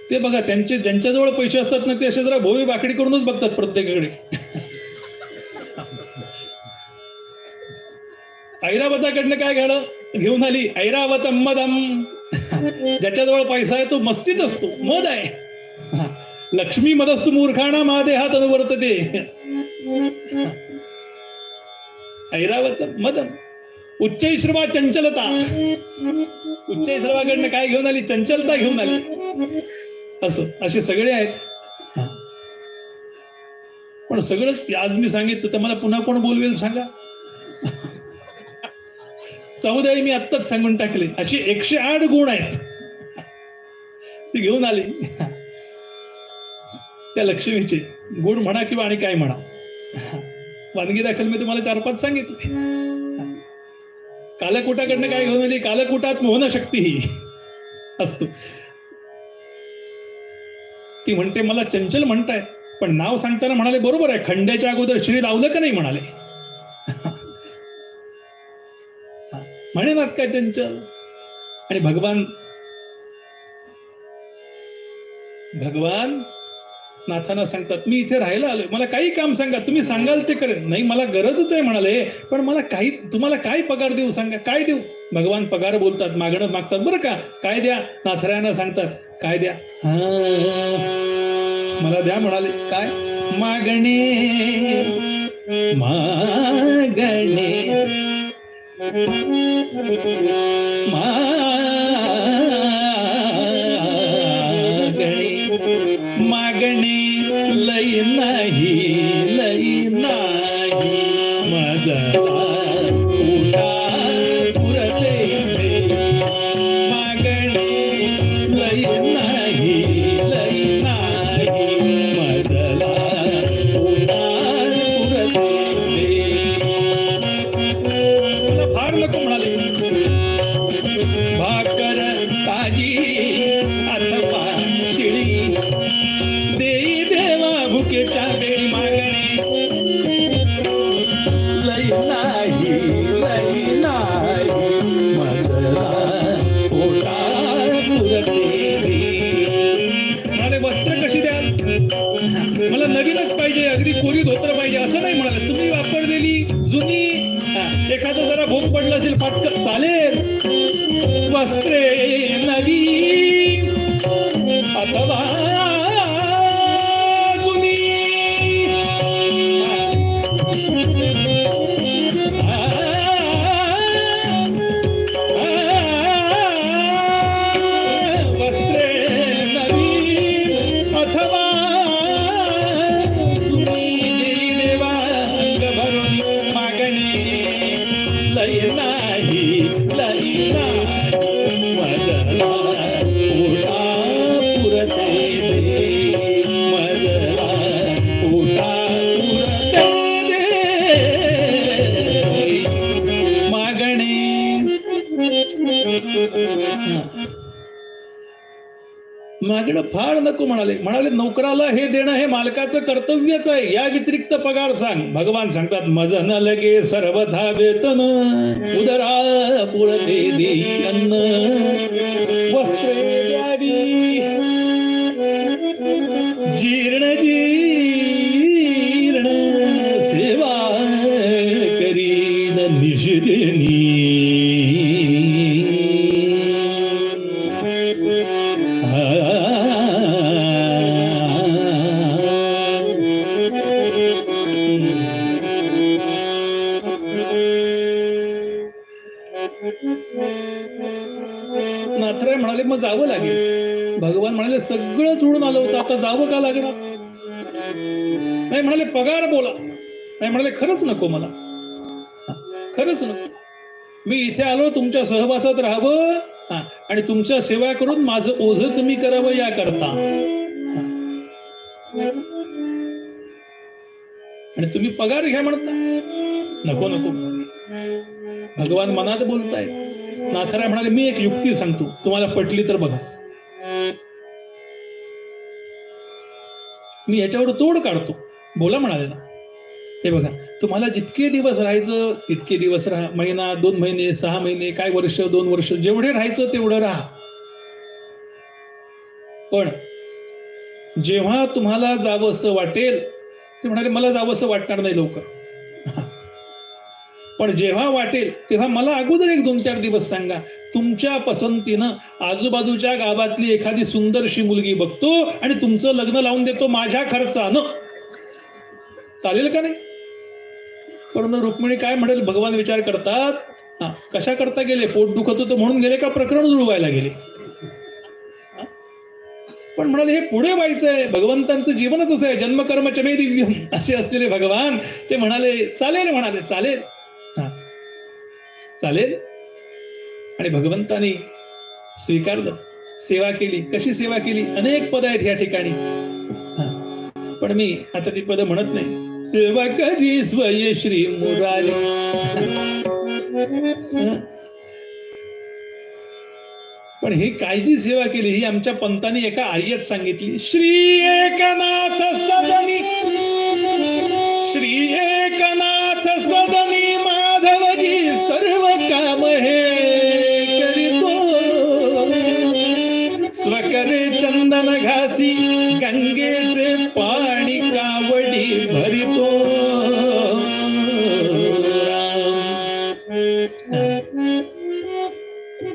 ते बघा, त्यांचे ज्यांच्याजवळ पैसे असतात ना, ते असे जरा भोवी बाकडी करूनच बघतात प्रत्येकाकडे. ऐरावताकडनं काय घेऊन आली? ऐरावतम मदम. ज्याच्याजवळ पैसा आहे तो मस्तीत असतो, मद आहे. लक्ष्मी मदस्तु मूर्खाणा महादेहात अनुवर्तते. ऐरावत मदम उच्चैश्रवा चंचलता. उच्चैश्रवाकडनं काय घेऊन आली? चंचलता घेऊन आली. असं असे सगळे आहेत. पण सगळंच आज मी सांगितलं तर मला पुन्हा कोण बोलवेल सांगा? 14 मी आत्ताच सांगून टाकले. अशी 108 गुण आहेत ती घेऊन आली त्या लक्ष्मीचे. गुण म्हणा किंवा आणि काय म्हणा, वानगी दाखल मी तुम्हाला 4-5 सांगितले. कालकुटाकडनं काय घेऊन आली? कालकुटात मोहन शक्ती ही असतो. ती म्हणते मला चंचल म्हणताय, पण नाव सांगताना म्हणाले बरोबर आहे, खंड्याच्या अगोदर श्री लावलं का नाही म्हणाले. म्हणेनात काय चंचल. आणि भगवान नाथांना सांगतात मी इथे राहायला आलोय, मला काही काम सांगा, तुम्ही सांगाल ते करेन. नाही मला गरजच आहे म्हणाले, पण मला काही, तुम्हाला काय पगार देऊ सांगा. काय देऊ? भगवान पगार बोलतात, मागणं मागतात बरं का. काय द्या? नाथरायांना सांगतात काय द्या. मला द्या म्हणाले. काय? मागणे मागणे मागणे लई नाही लई नाही माझा उठा पुरते. मागणे लई नाही लई नाही माझला उठा पुरते. मला फार नको म्हणाले. भाकर ताजी अथवा शिळी देई देवा भुकेच्या वेळी. मागणे लई नाही लई नाही माझला पोटा पुरते. म्हणाले वस्त्र कशी द्याल? मला नवीनच पाहिजे, अगदी कोरी धोतर पाहिजे असं नाही म्हणाले. तुम्ही वापरलेली जुनी, एखादं जरा भोग पडलं असेल फाटकन चालेल. वस्त्रे नवी अथवा जुनी. वस्त्रे नवी अथवा जुनी देवा भरून. मागणे लई नाही लई नाही माझला पोटा पुरते. माझला पोटा पुरते. मागणे मागणं फार नको म्हणाले. म्हणाले नोकराला हे देणं हे मालकाचं कर्तव्यच आहे, या व्यतिरिक्त पगार सांग. भगवान सांगतात मज न लगे सर्वथा वेतन उदरा पुरते देई अन्न. वस्त्रे द्यावी जीर्ण जीर्ण सेवा करीन निषेधनी. नाथराय म्हणाले मग जावं लागेल. भगवान म्हणाले सगळं सोडून आलं होतं, आता जावं का लागणार? नाही म्हणाले पगार बोला. नाही म्हणाले खरंच नको मला, खरंच नको. मी इथे आलो तुमच्या सहवासात राहावं आणि तुमच्या सेवा करून माझं ओझं कमी करावं या करता. आणि तुम्ही पगार घ्या म्हणता. नको नको. भगवान मनात बोलतायत. नाथराय म्हणाले मी एक युक्ती सांगतो, तुम्हाला पटली तर बघा. मी याच्यावर तोड काढतो. बोला म्हणाले ना. हे बघा तुम्हाला जितके दिवस राहायचं तितके दिवस राहा. महिना 2 महिने 6 महिने काय वर्ष 2 वर्ष जेवढे राहायचं तेवढं राहा. पण जेव्हा तुम्हाला जावंसं वाटेल, ते म्हणाले मला जावंसं वाटणार नाही लवकर, पण जेव्हा वाटेल तेव्हा मला अगोदर 1-2-4 दिवस सांगा. तुमच्या पसंतीनं आजूबाजूच्या गावातली एखादी सुंदरशी मुलगी बघतो आणि तुमचं लग्न लावून देतो माझ्या खर्चानं, चालेल का नाही? परंतु रुक्मिणी काय म्हणेल? भगवान विचार करतात, कशा करता गेले? पोट दुखत होतं म्हणून गेले का प्रकरण जुळवायला गेले? पण म्हणाले हे पुढे व्हायचंय, भगवंतांचं जीवनच असं आहे, जन्मकर्म चमे दिव्यम असे असलेले भगवान ते म्हणाले चालेल, म्हणाले चालेल, चालेल. आणि भगवंतानी स्वीकारलं, सेवा केली. कशी सेवा केली? अनेक पद आहेत या ठिकाणी, पण मी आता ती पद म्हणत नाही. सेवा करी स्वय श्री मुरारी, पण ही काय जी सेवा केली ही आमच्या पंतांनी एका आर्यात सांगितली. श्री एकनाथ सदनी, श्री एकनाथ सदनी माधवजी सर्व काम हे करीतो, स्वकरे चंदन घासी गंगेचे पाणी कावडी भरितो.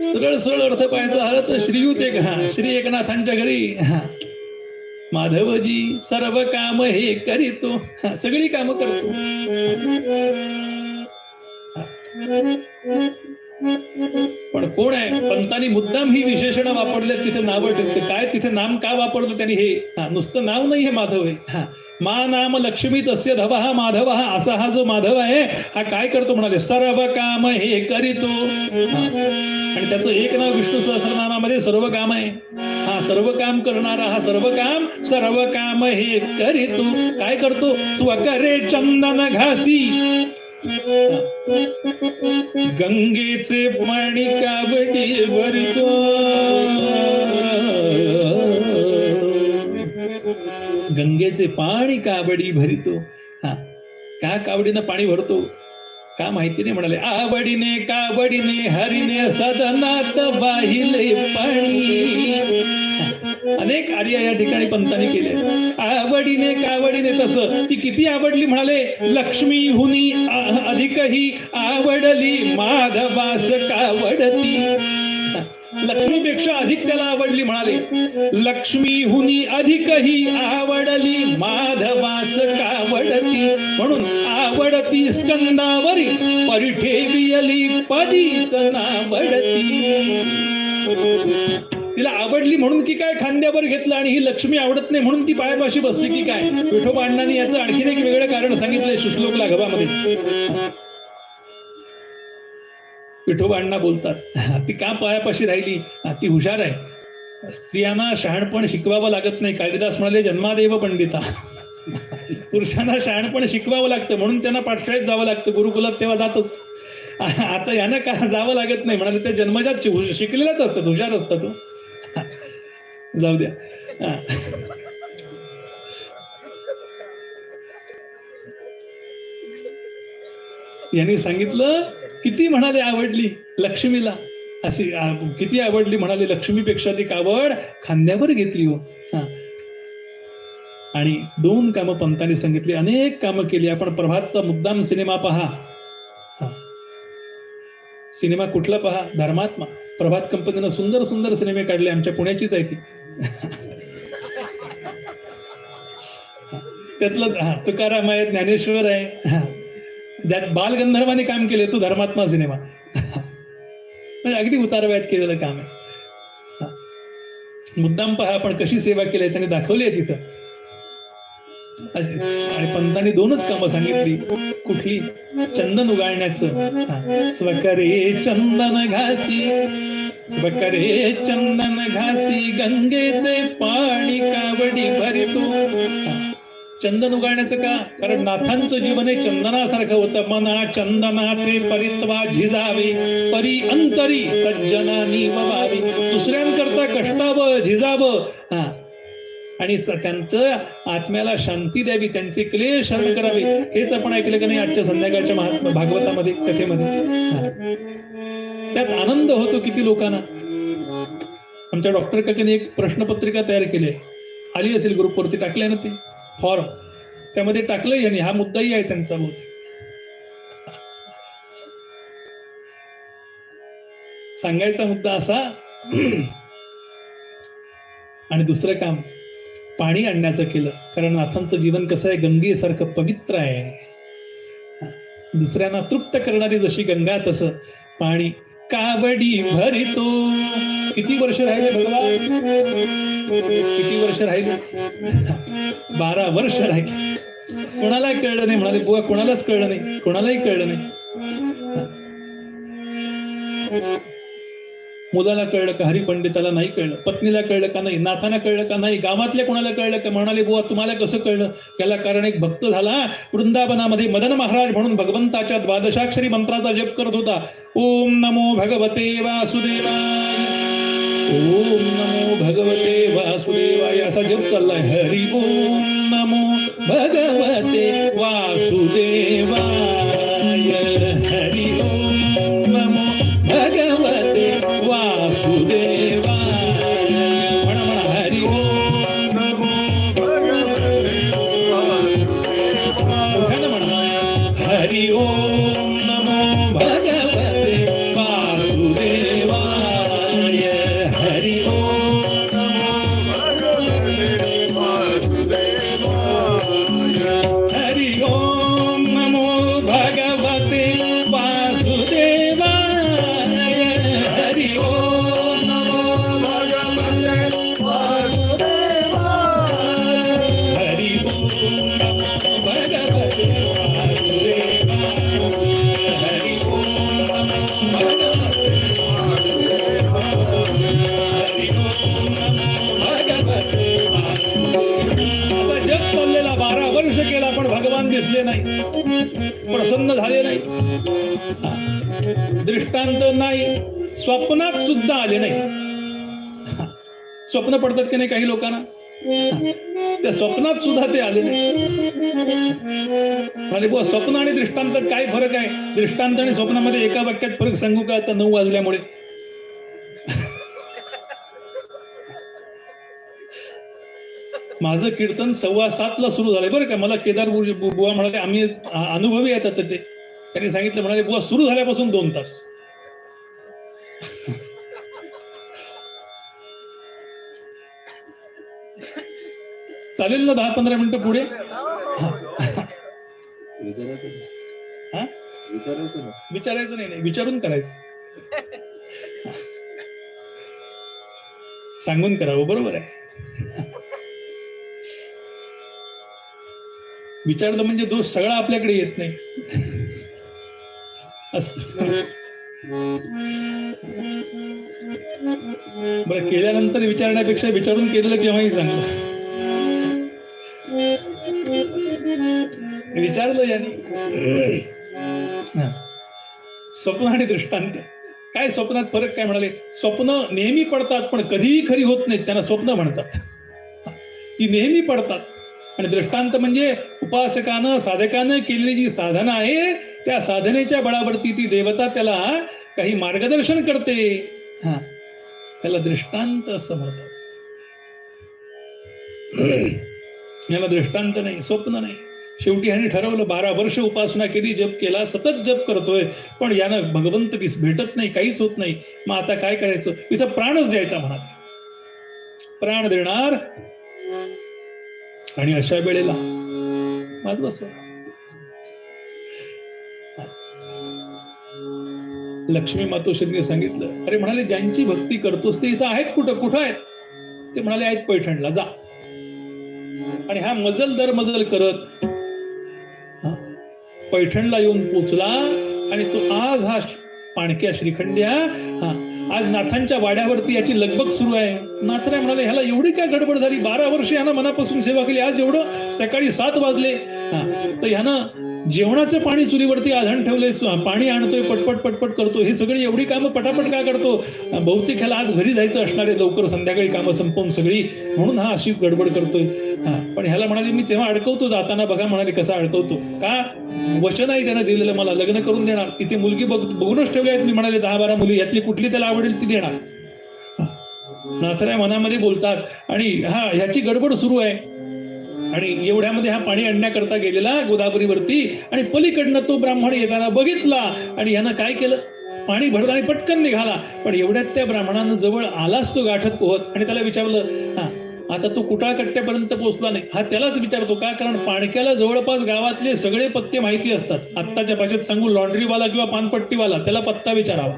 सरळ सरळ अर्थ पाहायचा झाला तर श्रीयुत एक, श्री एकनाथांच्या घरी माधवजी सर्व काम हे करीतो, सगळी काम करतो. पण कोण आहे? पंतांनी मुद्दाम ही विशेषण वापरले, तिथे नावं ठेवते. काय तिथे नाम का वापरलं त्यांनी? हे नुसतं नाव नाही, हे माधव आहे. मा नाम लक्ष्मी तस्य धव हा माधव, असा हा जो माधव आहे हा काय करतो? म्हणाले सर्व काम हे करीतो. आणि त्याचं एक नाव विष्णू सहस्रनामामध्ये सर्व काम आहे. हा सर्व काम करणारा, हा सर्व काम हे करीतो. काय करतो? स्वकरे चंदन घासी गंगेचे पाणी कावडी भरितो. गंगेचे पाणी कावडी भरितो. का कावडीनं पाणी भरतो? का माहिती नाही. म्हणाले आवडीने कावडीने हरीने सदनात वाहिले पाणी. अनेक आर्या या ठिकाणी पंतांनी केले. आवडीने कावडीने, तसं ती किती आवडली? म्हणाले लक्ष्मी हुनी अधिकही आवडली माधवास कावडती. लक्ष्मीपेक्षा अधिक त्याला आवडली. म्हणाले लक्ष्मी हुनी अधिकही आवडली माधवास कावडती. म्हणून आवडती स्कंदावरी परिठेवियली पदीच नावडती. तिला आवडली म्हणून की काय खांद्यावर घेतलं, आणि ही लक्ष्मी आवडत नाही म्हणून ती पायापाशी बसली की काय? विठोबा अण्णांनी याचं आणखीन एक वेगळं कारण सांगितलंय सुश्लोक लाघवामध्ये. विठोबा अण्णा बोलतात ती का पायापाशी राहिली? ती हुशार आहे. स्त्रियांना शहाणपण शिकवावं लागत नाही. कालिदास म्हणाले जन्मादेव पंडिता. पुरुषांना शहाणपण शिकवावं लागतं म्हणून त्यांना पाठशाळेत जावं लागतं, गुरुकुलात तेव्हा जातच. आता यानं का जावं लागत नाही? म्हणाले त्या जन्मजात शिकलेलाच असतात, हुशार असतात. जाऊ द्या. यांनी सांगितलं किती म्हणाले आवडली लक्ष्मीला, अशी किती आवडली म्हणाले लक्ष्मीपेक्षा ती कावड खांद्यावर घेतली हो. आणि 2 कामं पंतांनी सांगितली. अनेक कामं केली. आपण प्रभातचा मुद्दाम सिनेमा पहा. सिनेमा कुठला पहा? धर्मात्मा. प्रभात कंपनीनं सुंदर सुंदर सिनेमे काढले. आमच्या पुण्याचीच आहे ती. त्यातलं तुकाराम आहे, ज्ञानेश्वर आहे, ज्यात बालगंधर्वाने काम केले तो धर्मात्मा सिनेमा. म्हणजे अगदी उतारवयात केलेलं काम आहे. मुद्दाम पहा आपण कशी सेवा केली त्यांनी दाखवली आहे तिथं. आणि पंतांनी 2च कामं सांगितली. कुठली? चंदन उगाळण्याचं. स्वकरे चंदन घासी, स्वकरे चंदन घासी गंगेचे पाणी कावडी भरितो. चंदन उगाळण्याचं का? कारण नाथांचं जीवन हे चंदनासारखं होतं. मना चंदनाचे परित्वा झिजावे, परी अंतरी सज्जनानी ववावी. दुसऱ्यांकरता कष्टावं, झिजावं, आणि त्यांचं आत्म्याला शांती द्यावी, त्यांचे क्लेश हरण करावे. हेच आपण ऐकलं का नाही आजच्या संध्याकाळच्या भागवतामध्ये, कथेमध्ये? त्यात आनंद होतो किती लोकांना. आमच्या डॉक्टर काकांनी एक प्रश्नपत्रिका तयार केली आहे, आली असेल ग्रुपवरती, टाकलंय ना ते फॉर्म, त्यामध्ये टाकलं यांनी. हा मुद्दाही आहे त्यांचा बहुतेक. सांगायचा मुद्दा असा. आणि दुसरं काम पाणी आणण्याचं केलं, कारण नाथांचं जीवन कसं आहे, गंगेसारखं पवित्र आहे. दुसऱ्यांना तृप्त करणारी जशी गंगा तसं पाणी. कावडी भरितो. किती वर्ष राहिले भगवान? किती वर्ष राहिले? 12 वर्ष राहिले. कोणालाही कळलं नाही. म्हणाले बुवा कोणालाच कळलं नाही, कोणालाही कळलं नाही. मुलाला कळलं का? हरिपंडिताला नाही कळलं. पत्नीला कळलं का? नाही. नाथाला कळलं का? नाही. गावातल्या कोणाला कळलं का? म्हणाले बुवा तुम्हाला कसं कळलं? त्याला कारण एक भक्त झाला वृंदावनामध्ये, मदन महाराज म्हणून भगवंताच्या 12 मंत्राचा जप करत होता. ओम नमो भगवते वासुदेवाय, ओम नमो भगवते वासुदेवाय असा जप चाललाय. हरि ओम नमो भगवते वासुदेवाय, हरि ओम नमो भगवते वासुदेवाय. म्हणा म्हणा हरि ओम नमो भगवते वासुदेवाय. म्हणा हरि ओम नमो भगवते वासुदेवाय, हरि ओम नमो भगवते वासुदेवाय, हरि ओम नमो भगवते वासुदेवाय, हरि ओम नमो भगवते वासुदेवाय, हरि ओम नमो भगवते वासुदेवाय. जग चाललेला 12 वर्ष केला पण भगवान दिसले नाही, प्रसन्न झाले नाही. दृष्टांत नाही, स्वप्नात सुद्धा आले नाही. स्वप्न पडतात की नाही काही लोकांना, त्या स्वप्नात सुद्धा ते आले नाही. म्हणजे बुवा स्वप्न आणि दृष्टांतात काय फरक आहे? दृष्टांत आणि स्वप्नामध्ये एका वाक्यात फरक सांगू का? आता 9 वाजल्यामुळे. माझं कीर्तन 6:15 सुरू झालंय बरं का. मला केदार बुवा म्हणाले, आम्ही अनुभवी येतात ते, त्यांनी सांगितलं, म्हणाले बुवा सुरू झाल्यापासून 2 तास. चालेल ना 10-15 मिनिटं पुढे? विचारायचं नाही, विचारून करायचं. सांगून करावं, बरोबर आहे. विचारलं म्हणजे दोष सगळा आपल्याकडे येत नाही. बरं, केल्यानंतर विचारण्यापेक्षा विचारून केलेलं केव्हाही चांगलं. विचारलं याने. स्वप्न आणि दृष्टांत काय? स्वप्नात फरक काय? म्हणाले स्वप्न नेहमी पडतात पण कधीही खरी होत नाहीत, त्यांना स्वप्न म्हणतात. ती नेहमी पडतात. आणि दृष्टांत म्हणजे उपासकानं साधकानं केलेली जी साधना आहे, त्या साधनेच्या बळावरती ती देवता त्याला काही मार्गदर्शन करते. त्याला दृष्टांत असं म्हणतात. याला दृष्टांत नाही, स्वप्न नाही. शेवटी ह्याने ठरवलं 12 वर्ष उपासना केली, जप केला, सतत जप करतोय, पण यानं भगवंत भेटत नाही, काहीच होत नाही. मग आता काय करायचं? इथं प्राणच द्यायचा म्हणा. प्राण देणार. आणि अशा वेळेला माझं बसव लक्ष्मी मातोश्रींनी सांगितलं, अरे म्हणाले ज्यांची भक्ती करतोस ते इथं आहेत. कुठं आहेत? ते म्हणाले आहेत पैठणला, जा. आणि हा मजल दर मजल करत पैठणला येऊन पोचला. आणि तो आज हा पाणक्या श्रीखंड्या आज नाथांच्या वाड्यावरती याची लगबग सुरू आहे. नाथराय म्हणाले ह्याला एवढी काय गडबड झाली? 12 वर्ष ह्यानं मनापासून सेवा केली, आज एवढं सकाळी 7 वाजले तर ह्यानं जेवणाचं पाणी चुलीवरती आधण ठेवले, पाणी आणतोय, पटपट पटपट करतो. हे सगळी एवढी कामं पटापट का करतो? बहुतेक ह्याला आज घरी जायचं असणार आहे, लवकर संध्याकाळी कामं संपवून सगळी, म्हणून हा अशी गडबड करतोय. पण ह्याला म्हणाले मी तेव्हा अडकवतो, जाताना बघा म्हणाले कसा अडकवतो. का? वचन आहे त्यानं दिलेलं, मला लग्न करून देणार. तिथे मुलगी बघूनच ठेवली आहेत मी, म्हणाले 10-12 मुली, यातली कुठली त्याला आवडेल ती देणार. नाथराय मनामध्ये बोलतात आणि ह्याची गडबड सुरू आहे. आणि एवढ्यामध्ये हा पाणी आणण्याकरता गेलेला गोदावरीवरती, आणि पलीकडनं तो ब्राह्मण येताना बघितला. आणि ह्यानं काय केलं? पाणी भरलं आणि पटकन निघाला. पण एवढ्यात त्या ब्राह्मणानं जवळ आलाच तो गाठत पोहत आणि त्याला विचारलं, हा आता तो कुटाळ कट्ट्यापर्यंत पोहोचला नाही. हा त्यालाच विचारतो का, कारण पाणक्याला जवळपास गावातले सगळे पत्ते माहिती असतात. आत्ताच्या भाषेत सांगू, लॉन्ड्रीवाला किंवा पानपट्टीवाला त्याला पत्ता विचारावा.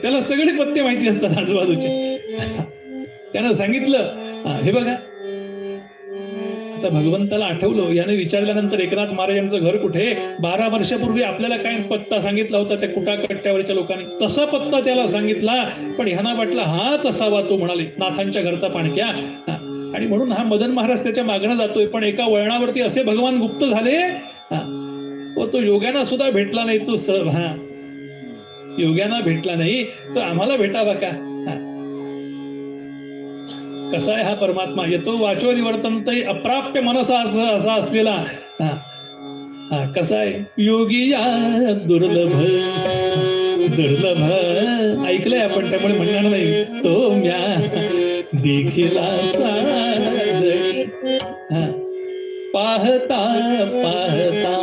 त्याला सगळे पत्ते माहिती असतात आजूबाजूचे. त्यानं सांगितलं, हे बघा आता भगवंताला आठवलं. याने विचारल्यानंतर एकनाथ महाराजांचं घर कुठे, 12 वर्षापूर्वी आपल्याला काय पत्ता सांगितला होता त्या कुटाकट्ट्यावरच्या लोकांनी, तसा पत्ता त्याला सांगितला. पण ह्यांना वाटला हाच असावा. तो म्हणाले नाथांच्या घरचा पाणक्या. आणि म्हणून हा मदन महाराज त्याच्या मागणं जातोय. पण एका वळणावरती असे भगवान गुप्त झाले, व तो योग्याना सुद्धा भेटला नाही. तो योग्याना भेटला नाही, तो आम्हाला भेटावा का. कसा आहे हा परमात्मा, येतो वाचो निवर्तन्त अप्राप्य मनसा असा असलेला. कसा आहे योगी या दुर्लभ दुर्लभ, ऐकलंय आपण त्यामुळे म्हणणार नाही. तो म्या देखिला साजळी, पाहता पाहता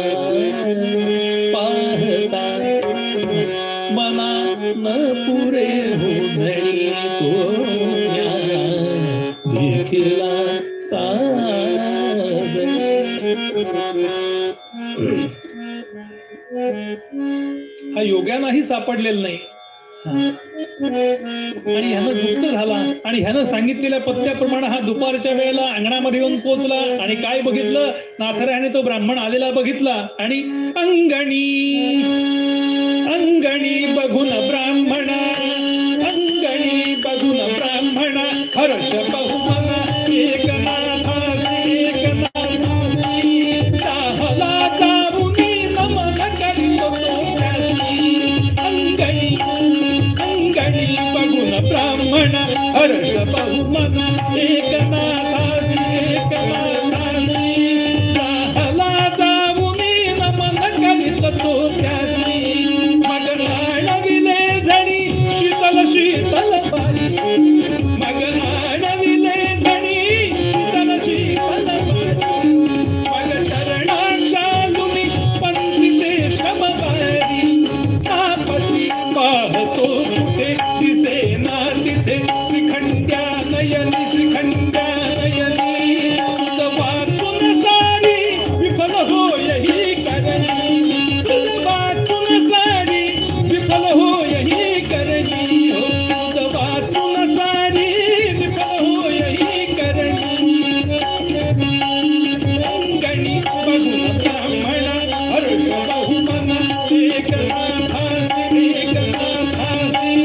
पाहता मना न पुरे होजणी, तो म्या देखिला साजळी. हा योग्यानाही सापडलेला नाही. आणि ह्यानं दुःख झाला आणि ह्यानं सांगितलेल्या पत्त्याप्रमाणे हा दुपारच्या वेळेला अंगणामध्ये येऊन पोचला. आणि काय बघितलं, नाथरायाने तो ब्राह्मण आलेला बघितला. आणि अंगणी अंगणी बघून ब्राह्मणा, अंगणी बघून ब्राह्मणा, हर्ष बहुमना एकनाथासी एकनाथासी, चाहला चामुनी नमन करितो त्यासी. अंगणी अंगणी बघून ब्राह्मणा, हर्ष बहुमना एकनाथासी एकनाथासी, चाहला चामुनी नमन करितो त्यासी. मग आणविले झणी शीतल शीतल बारी, मग आणविले झणी शीतल शीतल बारी, मग चरणांच्या लुनी पंथिते श्रमवारी. तापसी पाहतो कुठे दिसे ना तिथे, श्रीखंड्या नयनी श्रीखंड्या नयनी, तुझ वाचून सारी विफल होय ही करणी, तुझ वाचून सारी विफल होय ही करणी, तुझ वाचून सारी विफल होय ही करणी. अंगणी बघून ब्राह्मणा, हर्ष बहुमना एकनाथासी एकनाथासी,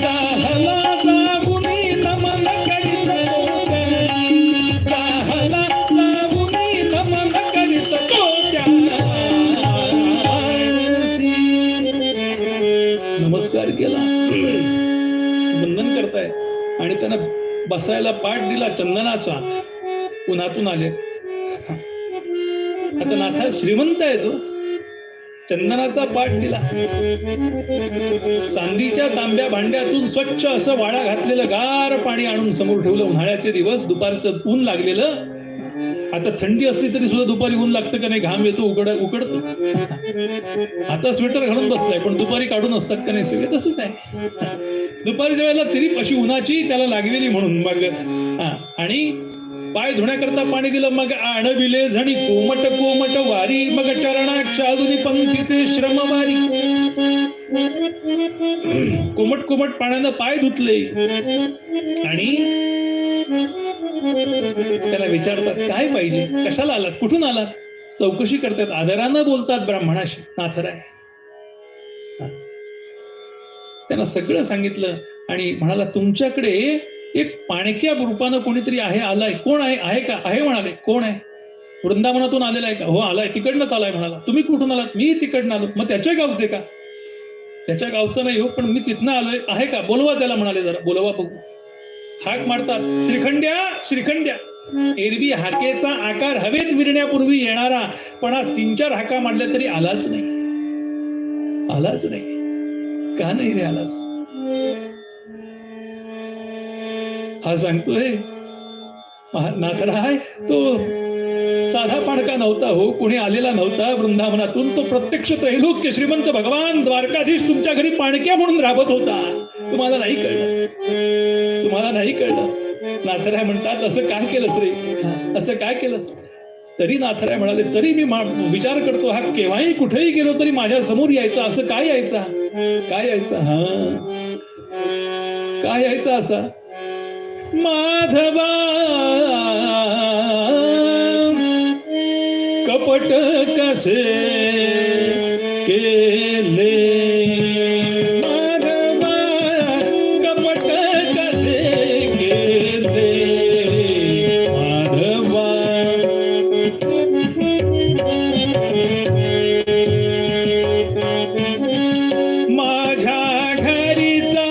चाहला चामुनी नमन करितो त्यासी, चाहला चामुनी नमन करितो त्यासी. नमस्कार केला, वंदन करताय आणि त्यांना बसायला पाठ दिला चंदनाचा. उन्हातून आले. आता नाथा श्रीमंत आहे तो. चंदनाचा पाठ दिला. चांदीच्या तांब्या भांड्यातून स्वच्छ असं वाळा घातलेलं गार पाणी आणून समोर ठेवलं. उन्हाळ्याचे दिवस, दुपारचं ऊन लागलेलं. आता थंडी असली तरी सुद्धा दुपारी ऊन लागतं का नाही, घाम येतो, उकडतो. आता स्वेटर घालून बसलाय, पण दुपारी काढून असतात का नाही सगळे, तसंच आहे. दुपारच्या वेळेला तरी अशी उन्हाची त्याला लागलेली म्हणून. मग आणि पाय धुण्याकरता पाणी दिलं. मग आणविले झणी कोमट कोमट वारी, मग चरणाक्षालुनी पंथीचे श्रमवारी. कोमट कोमट पाण्यानं पाय धुतले. आणि त्याला विचारतात काय पाहिजे, कशाला आलात, कुठून आलात. चौकशी करतात, आदरानं बोलतात ब्राह्मणाशी. नाथराय त्यांना सगळं सांगितलं आणि म्हणाला तुमच्याकडे एक पाणक्या रूपानं कोणीतरी आहे, आलाय. कोण आहे, आहे का, आहे म्हणाले. कोण आहे, वृंदावनातून आलेला आहे का. हो आलाय, तिकडनंच आलाय म्हणाला. तुम्ही कुठून आलात. मी तिकडनं आलो. मग त्याच्या गावचे का. त्याच्या गावचं नाही हो, पण मी तिथनं आलोय. आहे का, बोलवा त्याला म्हणाले. जरा बोलवा बघू. हाक मारतात, श्रीखंड्या श्रीखंड्या. एरवी हाकेचा आकार हवेत विरण्यापूर्वी येणारा, पण आज 3-4 हाका मारल्या तरी आलाच नाही. आलाच नाही. का नाही रे आलास. हा सांगतोय नाथराय तो साधा पाणका नव्हता हो, कुणी आलेला नव्हता वृंदावनातून. तो प्रत्यक्ष त्रैलोक्य श्रीमंत भगवान द्वारकाधीश तुमच्या घरी पाणक्या म्हणून राबत होता. तुम्हाला नाही कळलं, तुम्हाला नाही कळलं. नाथराय म्हणतात, असं काय केलंस रे, असं काय केलंस? तरी नाथराय म्हणाले, तरी मी विचार करतो, हा केव्हाही कुठेही गेलो तरी माझ्या समोर यायचा. असं काय यायचा, काय यायचा, काय यायचा असा? माधवा कपट कसे केले, माधवा कपट कसे केले, माधवा माझ्या घरीचा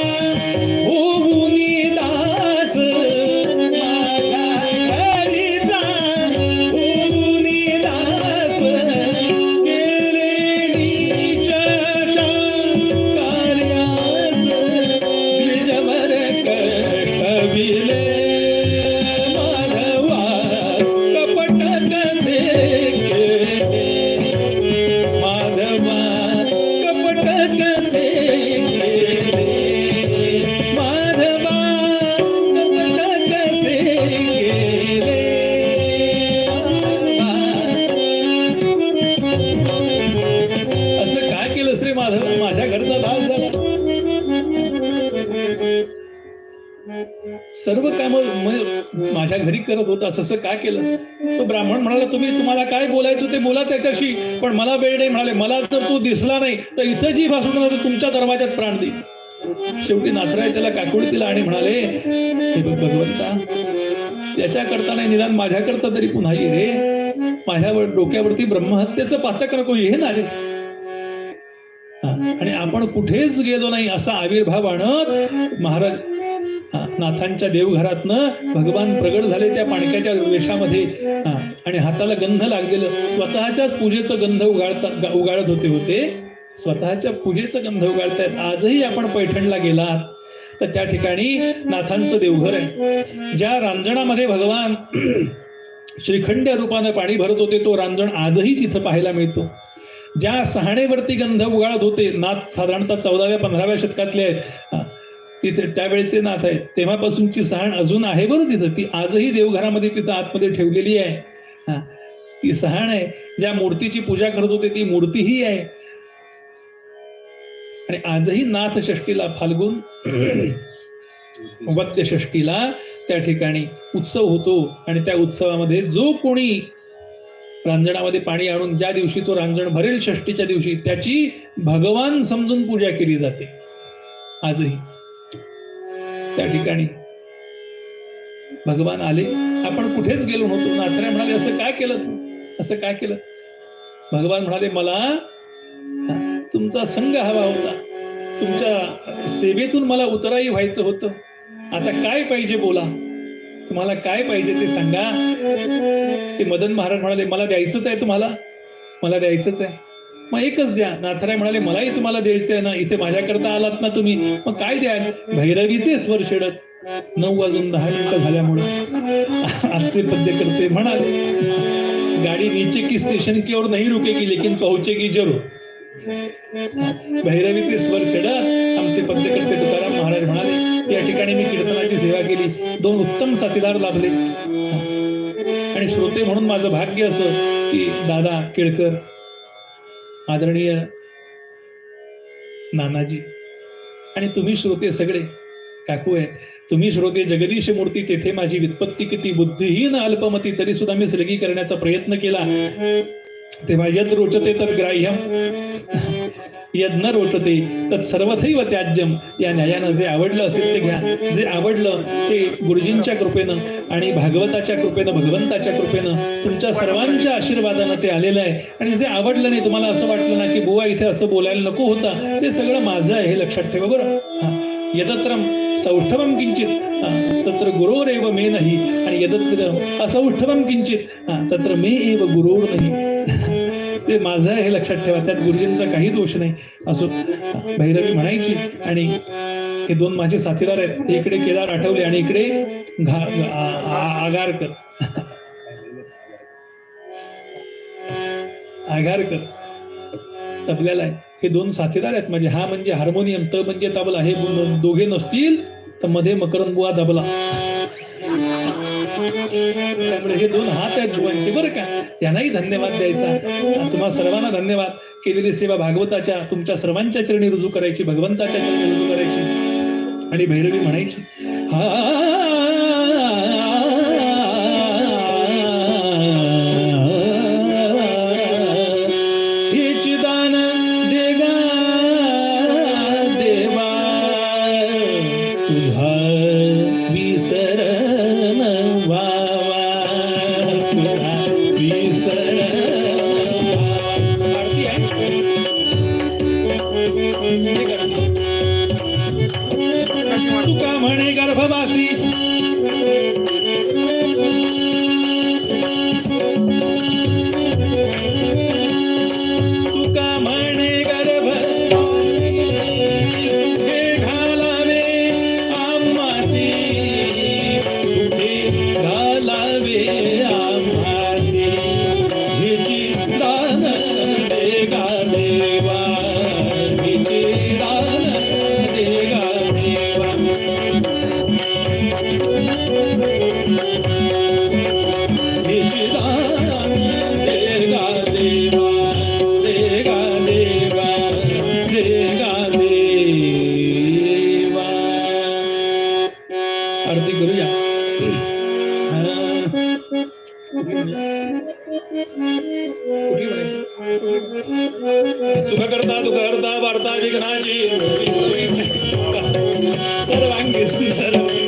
होऊन दास, माझ्या घरीचा होऊन दास, केलेली चषा कार्यास, द्विजवर कष्टविले, माधवा कपट कसे केले, माधवा कपट कसे केले, माधवा कपट कसे केले, असं काय केलंस रे माधव? माझ्या घरचा दास झाला, सर्व काम माझ्या घरी करत होतास, असं काय केलंस? तो ब्राह्मण म्हणाला, तुम्हाला काय बोलायचं ते बोला त्याच्याशी, पण मला वेळ नाही. म्हणाले, मला जर तू दिसला नाही तर इथं जी भाषण तुमच्या दरवाजात प्राण देईल. शेवटी नाथराय त्याला काकुळी दिला आणि म्हणाले, हे बघ भगवंता, त्याच्याकरता नाही, निदान माझ्याकरता तरी पुन्हा ये रे. माझ्यावर डोक्यावरती ब्रह्महत्येचं पातक नको, ये ना रे. आणि आपण कुठेच गेलो नाही असा आविर्भाव आणत महाराज नाथांच्या देवघरातनं भगवान प्रगट झाले त्या पाणक्याच्या वेशामध्ये. आणि हाताला गंध लागलेलं, स्वतःच्याच पूजेचं गंध उगाळत होते, स्वतःच्या पूजेचं गंध उगाळतायत. आजही आपण पैठणला गेलात तर त्या ठिकाणी नाथांचं देवघर आहे. ज्या रांजणामध्ये भगवान श्रीखंड रूपानं पाणी भरत होते तो रांजण आजही तिथं पाहायला मिळतो. ज्या सहाणेवरती गंध उगाळत होते नाथ, साधारणतः 14व्या-15व्या शतकातले आहेत, तिथे त्यावेळेचे नाथ आहेत, तेव्हापासूनची सहाण अजून आहे बरं तिथं. ती आजही देवघरामध्ये तिथं आतमध्ये ठेवलेली आहे. ती सहाण आहे. ज्या मूर्तीची पूजा करत होते ती मूर्तीही आहे. आणि आजही नाथ षष्टीला, फाल्गुन वद्य षष्टीला त्या ठिकाणी उत्सव होतो. आणि त्या उत्सवामध्ये जो कोणी रांजणामध्ये पाणी आणून ज्या दिवशी तो रांजण भरेल षष्टीच्या दिवशी, त्याची भगवान समजून पूजा केली जाते. आजही त्या ठिकाणी भगवान आले. आपण कुठेच गेलो नव्हतो. नाथराय म्हणाले, असं काय केलं तू, असं काय केलं? भगवान म्हणाले, मला तुमचा संग हवा होता, तुमच्या सेवेतून मला उतराई व्हायचं होतं. आता काय पाहिजे बोला, तुम्हाला काय पाहिजे ते सांगा. ते मदन महाराज म्हणाले, मला द्यायचंच आहे तुम्हाला, मला द्यायचंच आहे. मग एकच द्या. नाथराय म्हणाले, मलाही तुम्हाला द्यायचं आहे ना, इथे माझ्याकरता आलात ना तुम्ही, मग काय द्याल? भैरवीचे स्वर छेडत 9:10 झाल्यामुळे आजचे पद्य करते म्हणाले, गाडी नीचे की स्टेशन की ओर नहीं रुकेगी लेकिन पहुंचेगी जरूर. भैरवीचे स्वर चढत आमचे पद्य करते तुकाराम महाराज म्हणाले, या ठिकाणी मी कीर्तनाची सेवा केली. 2 उत्तम साथीदार लाभले. आणि श्रोते म्हणून माझं भाग्य असं की दादा केळकर, आदरणीय नानाजी, आणि तुम्ही श्रोते सगळे काकू आहेत. तुम्ही श्रोते जगदीश मूर्ती, तेथे माझी व्युत्पत्ती किती बुद्धिहीन अल्पमती, तरी सुद्धा मी सलगी करण्याचा प्रयत्न केला. तेव्हा यद रोचते तद ग्राह्यम, यद न रोचते तत् सर्वथैव त्याज्यम. या न्यायानं जे आवडलं असेल ते घ्या. जे आवडलं ते गुरुजींच्या कृपेनं आणि भागवताच्या कृपेनं, भगवंताच्या कृपेनं, तुमच्या सर्वांच्या आशीर्वादानं ते आलेलं आहे. आणि जे आवडलं नाही, तुम्हाला असं वाटलं ना की बुवा इथे असं बोलायला नको होता, ते सगळं माझं आहे, हे लक्षात ठेवा बरं. यदत्रम सौष्ठवम किंचित तत्र गुरोरेव मे नाही, आणि यदत्र असौष्ठवम किंचित तत्र मे एव गुरोर नाही. ते माझं आहे, हे लक्षात ठेवा. त्यात गुरुजींचा काही दोष नाही. असो, भैरवी म्हणायची. आणि हे 2 माझे साथीदार आहेत, इकडे केदार आठवले आणि इकडे आगारकर. आघारकर तबल्याला आहे. हे दोन साथीदार आहेत माझे. हा म्हणजे हार्मोनियम, त म्हणजे तबला. हे दोघे नसतील तर मध्ये मकरंद बुवा तबला. त्यामुळे हे दोन हात आहेत बुवांचे बरं का. त्यांनाही धन्यवाद द्यायचा. तुम्हा सर्वांना धन्यवाद. केलेली सेवा भागवताच्या तुमच्या सर्वांच्या चरणी रुजू करायची, भगवंताच्या चरणी रुजू करायची आणि भैरवी म्हणायची. हेची दान देगा देवा तुझा विसरण व्हावा, तुझा विसरण. तुका म्हणे गर्भवासी तुका म्हणे गर्भवासी सुखे घालावे आम्हासी, सुखे घालावे आम्हासी. हिची दान देगा देवा, हिची दान देगा देवा. हिची दान देगा देवा, देगा देवा, देगा देवा. आरती करूया. सुख करता दुःख करता वार्ता विघ्नाची सर्वांगी सर्वांगी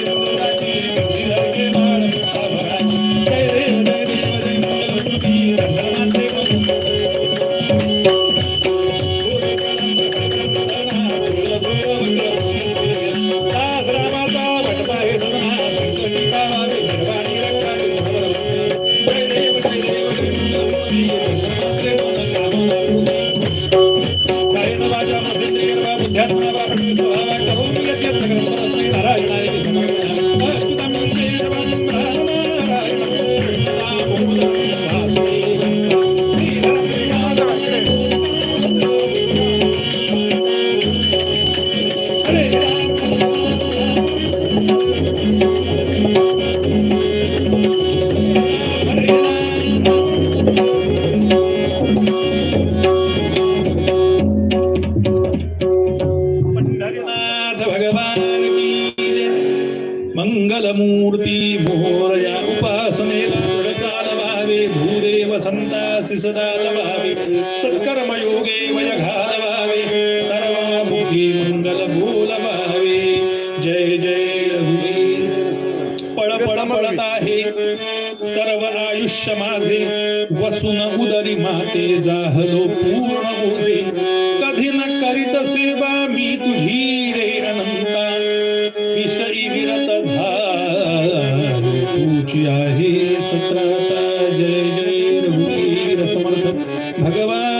मंगलमूर्ती मोरया उपासनेला पुढे चालवावे. भूदेव संतासी सदा लवावे, सत्कर्मयोगे वय घालवावे. सर्वमुखी मंगल बोलवावे. जय जय रघुवीर. पळ पळ पळत आहे सर्व आयुष्य माझे, वसून उदरी माते जाहलो पूर्ण ओझे. कधी न करीत सेवा मी तुझी रे अनंता, विषयी विरत तुझी आहे सत्राता. जय जय रघुवीर समर्थ भगवान